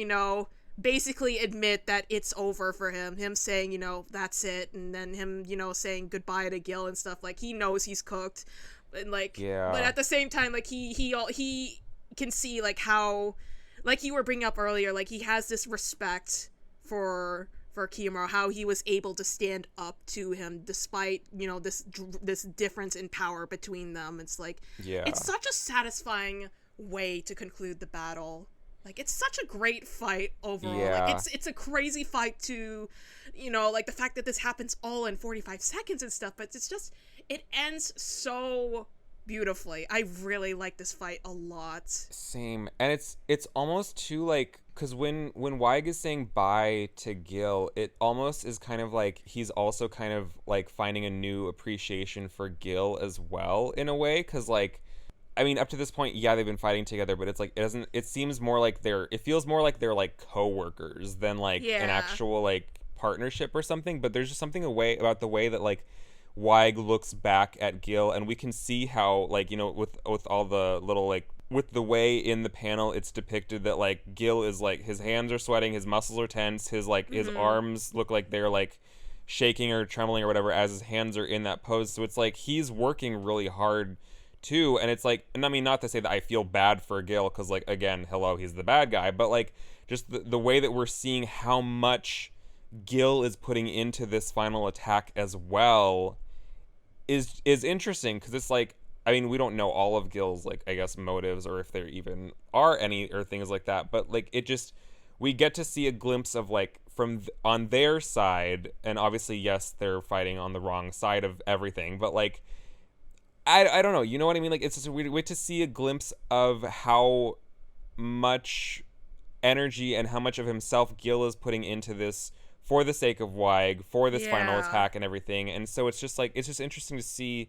basically admit that it's over for him saying, that's it, and then him, saying goodbye to Gil and stuff. Like, he knows he's cooked, and like, but at the same time, like, he can see like how, like you were bringing up earlier, like he has this respect for Kiyomaru, how he was able to stand up to him despite, this difference in power between them. It's like, it's such a satisfying way to conclude the battle. Like, it's such a great fight overall. Like, it's a crazy fight to, like the fact that this happens all in 45 seconds and stuff, but it's just, it ends so beautifully. I really like this fight a lot. Same. And it's almost too like, because when Wag is saying bye to Gil, it almost is kind of like he's also kind of like finding a new appreciation for Gil as well, in a way, because like, I mean, up to this point, they've been fighting together, but it's like, it feels more like they're like co-workers than like an actual like partnership or something. But there's just something about the way that like Wag looks back at Gil, and we can see how, like, with all the little, like, with the way in the panel it's depicted that like Gil is like, his hands are sweating, his muscles are tense, his like his arms look like they're like shaking or trembling or whatever as his hands are in that pose. So it's like he's working really hard too, and it's like, and I mean, not to say that I feel bad for Gil, because like, again, hello, he's the bad guy, but like just the way that we're seeing how much Gil is putting into this final attack as well is interesting, because it's like, I mean, we don't know all of Gil's, like, I guess, motives, or if there even are any, or things like that, but like it just, we get to see a glimpse of, like, on their side, and obviously, yes, they're fighting on the wrong side of everything, but like, I don't know, you know what I mean? Like, it's just we get to see a glimpse of how much energy and how much of himself Gil is putting into this for the sake of Weig, for this final Yeah. attack and everything. And so it's just like, it's just interesting to see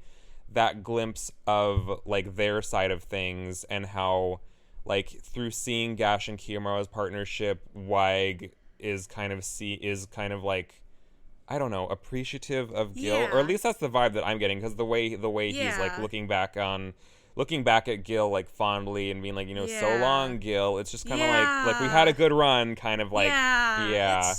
that glimpse of, like, their side of things, and how, like, through seeing Gash and Kiyomaru's partnership, Weig is kind of like, I don't know, appreciative of Gil, or at Yeah. least that's the vibe that I'm getting, because the way he's, like, Yeah. looking back at Gil, like, fondly, and being like, so Yeah. long, Gil. It's just kind of like we had a Yeah. good run, kind of like, Yeah. yeah.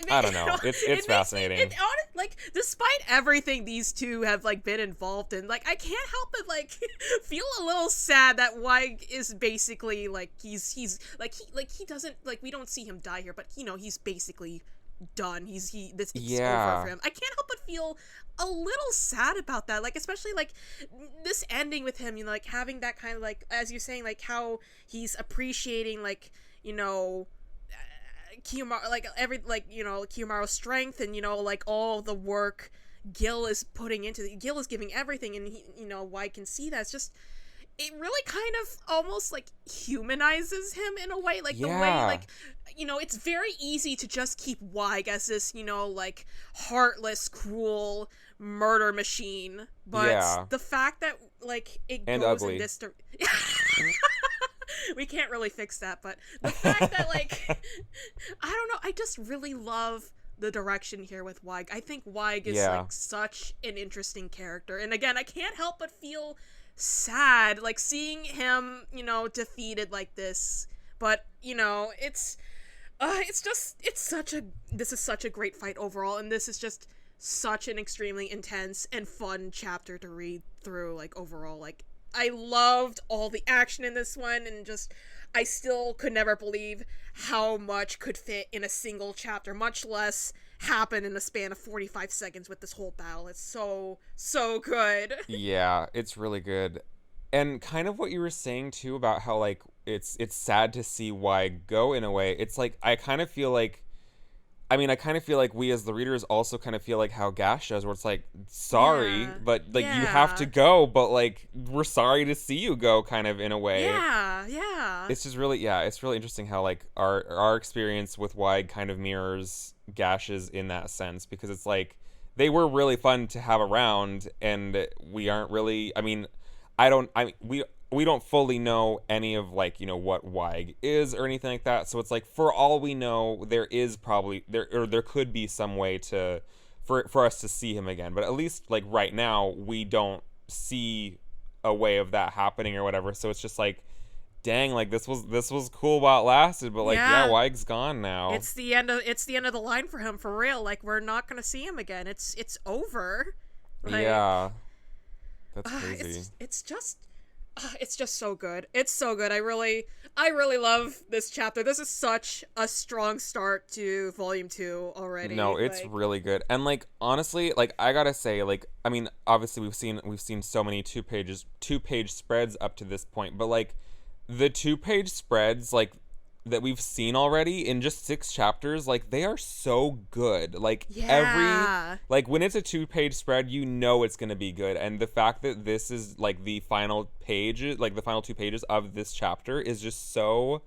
I don't know. It's It makes fascinating. like, despite everything these two have, like, been involved in, like, I can't help but, like, feel a little sad that Weig is basically, like, he's like, he doesn't, like, we don't see him die here, but he's basically done. It's over for him. I can't help but feel a little sad about that, like, especially, like, this ending with him, like, having that kind of, like, as you're saying, like, how he's appreciating, like, Kiyomaru, like, Kiyomaru's strength, and like, all the work Gil is putting into Gil is giving everything, and White can see that. It's just, it really kind of almost, like, humanizes him in a way, like, the way, like, it's very easy to just keep Weig as this, like, heartless, cruel murder machine, but Yeah. the fact that, like, it And goes ugly. in this we can't really fix that, but the fact that, like, I don't know, I just really love the direction here with Weig. I think Weig is, like, such an interesting character, and again, I can't help but feel sad, like, seeing him, defeated like this, but, this is such a great fight overall, and this is just such an extremely intense and fun chapter to read through, like, overall, like, I loved all the action in this one, and just, I still could never believe how much could fit in a single chapter, much less happen in a span of 45 seconds with this whole battle. It's so good. Yeah, it's really good. And kind of what you were saying too about how, like, it's sad to see Weig go, in a way. It's like, I kind of feel like we as the readers also kind of feel like how Gash does, where it's like, sorry, Yeah. but, like, you have to Yeah. go, but, like, we're sorry to see you go, kind of, in a way. Yeah. It's just really, it's really interesting how, like, our experience with Weig kind of mirrors Gash's in that sense, because it's like, they were really fun to have around, and we aren't really, we don't fully know any of, like, what Weig is or anything like that. So it's like, for all we know, there is probably there could be some way for us to see him again. But at least, like, right now, we don't see a way of that happening or whatever. So it's just like, dang, like, this was cool while it lasted, but, like, Yeah. Weig's gone now. It's the end of the line for him, for real. Like, we're not gonna see him again. It's over. Like, Yeah. That's crazy. it's just so good. It's so good. I really love this chapter. This is such a strong start to volume 2 already. No, it's like, really good. And, like, honestly, like, I gotta say, like, I mean, obviously we've seen so many two-page spreads up to this point, but, like, the two-page spreads, like, that we've seen already in just 6 chapters, like, they are so good. Like, yeah. when it's a two-page spread, it's gonna be good. And the fact that this is, like, the final page, like, the final 2 pages of this chapter is just so,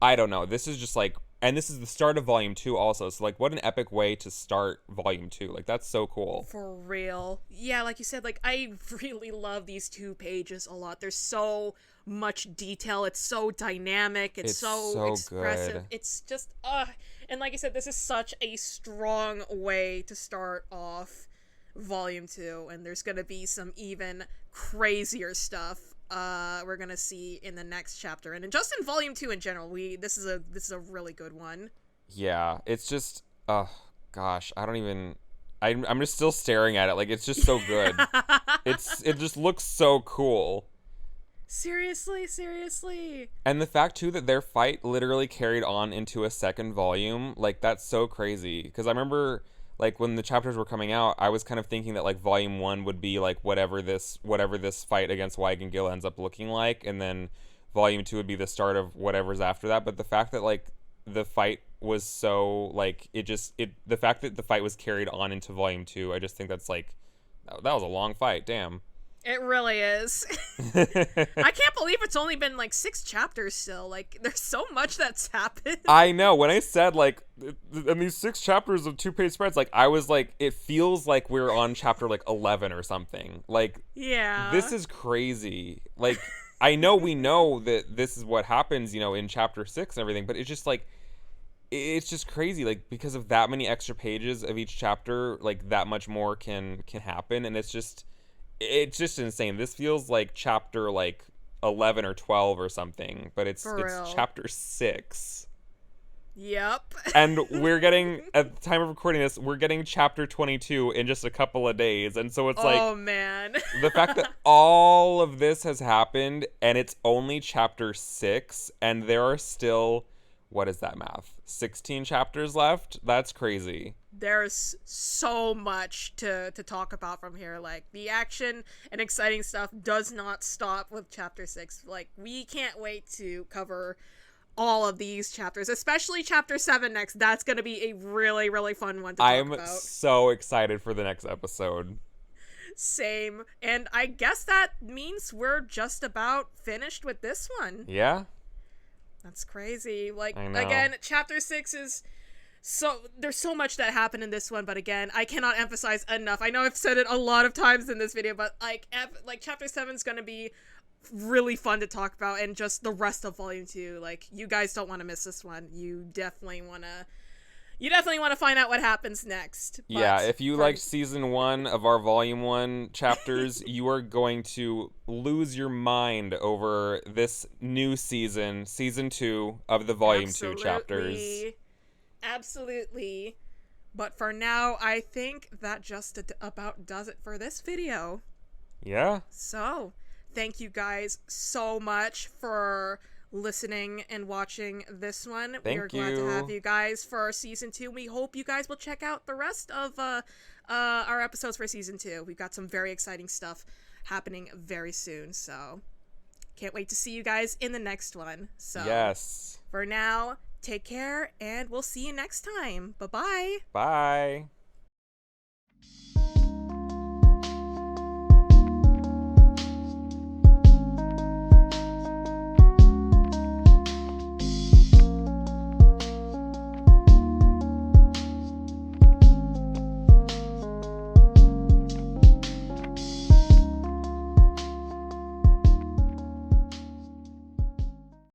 I don't know, this is just, like, and this is the start of volume 2 also, so, like, what an epic way to start volume 2. Like, that's so cool. For real. Yeah, like you said, like, I really love these 2 pages a lot. There's so much detail. It's so dynamic. It's so expressive. Good. It's just, and like I said, this is such a strong way to start off volume 2, and there's gonna be some even crazier stuff we're gonna see in the next chapter, and just in volume 2 in general. This is a really good one. Yeah, it's just, gosh, I don't even, I'm just still staring at it. Like, it's just so good. It just looks so cool. Seriously. And the fact too that their fight literally carried on into a second volume, like that's so crazy. Because I remember like when the chapters were coming out, I was kind of thinking that like volume one would be like whatever this fight against Weig and Gill ends up looking like, and then volume two would be the start of whatever's after that. But the fact that like the fight was so like the fact that the fight was carried on into volume two, I just think that's like that was a long fight. Damn. It really is. I can't believe it's only been like 6 chapters still. Like, there's so much that's happened. I know. When I said, like, in these 6 chapters of 2-page spreads, like, I was like, it feels like we're on chapter, like, 11 or something. Like, Yeah. this is crazy. Like, I know we know that this is what happens, you know, in chapter 6 and everything, but it's just, like, it's just crazy. Like, because of that many extra pages of each chapter, like, that much more can happen, and it's just insane. This feels like chapter like 11 or 12 or something, but it's chapter 6. Yep. And we're getting, at the time of recording this, we're getting chapter 22 in just a couple of days. And so it's like, oh man. the fact that all of this has happened and it's only chapter 6 and there are still, what is that math? 16 chapters left? That's crazy. There's so much to talk about from here. Like, the action and exciting stuff does not stop with chapter 6. Like, we can't wait to cover all of these chapters, especially chapter 7 next. That's going to be a really, really fun one to talk about. I'm so excited for the next episode. Same. And I guess that means we're just about finished with this one. Yeah. That's crazy. Like, again, chapter 6 is... So, there's so much that happened in this one, but again, I cannot emphasize enough. I know I've said it a lot of times in this video, but, like chapter 7 is gonna be really fun to talk about, and just the rest of volume 2. Like, you guys don't want to miss this one. You definitely want to find out what happens next. But yeah, if you liked season 1 of our volume 1 chapters, you are going to lose your mind over this new season 2 of the volume 2 chapters. Absolutely. But for now, I think that just about does it for this video. Yeah. So, thank you guys so much for listening and watching this one. We're glad to have you guys for season 2. We hope you guys will check out the rest of our episodes for season 2. We've got some very exciting stuff happening very soon. So, can't wait to see you guys in the next one. So, yes. For now, take care, and we'll see you next time. Bye-bye. Bye.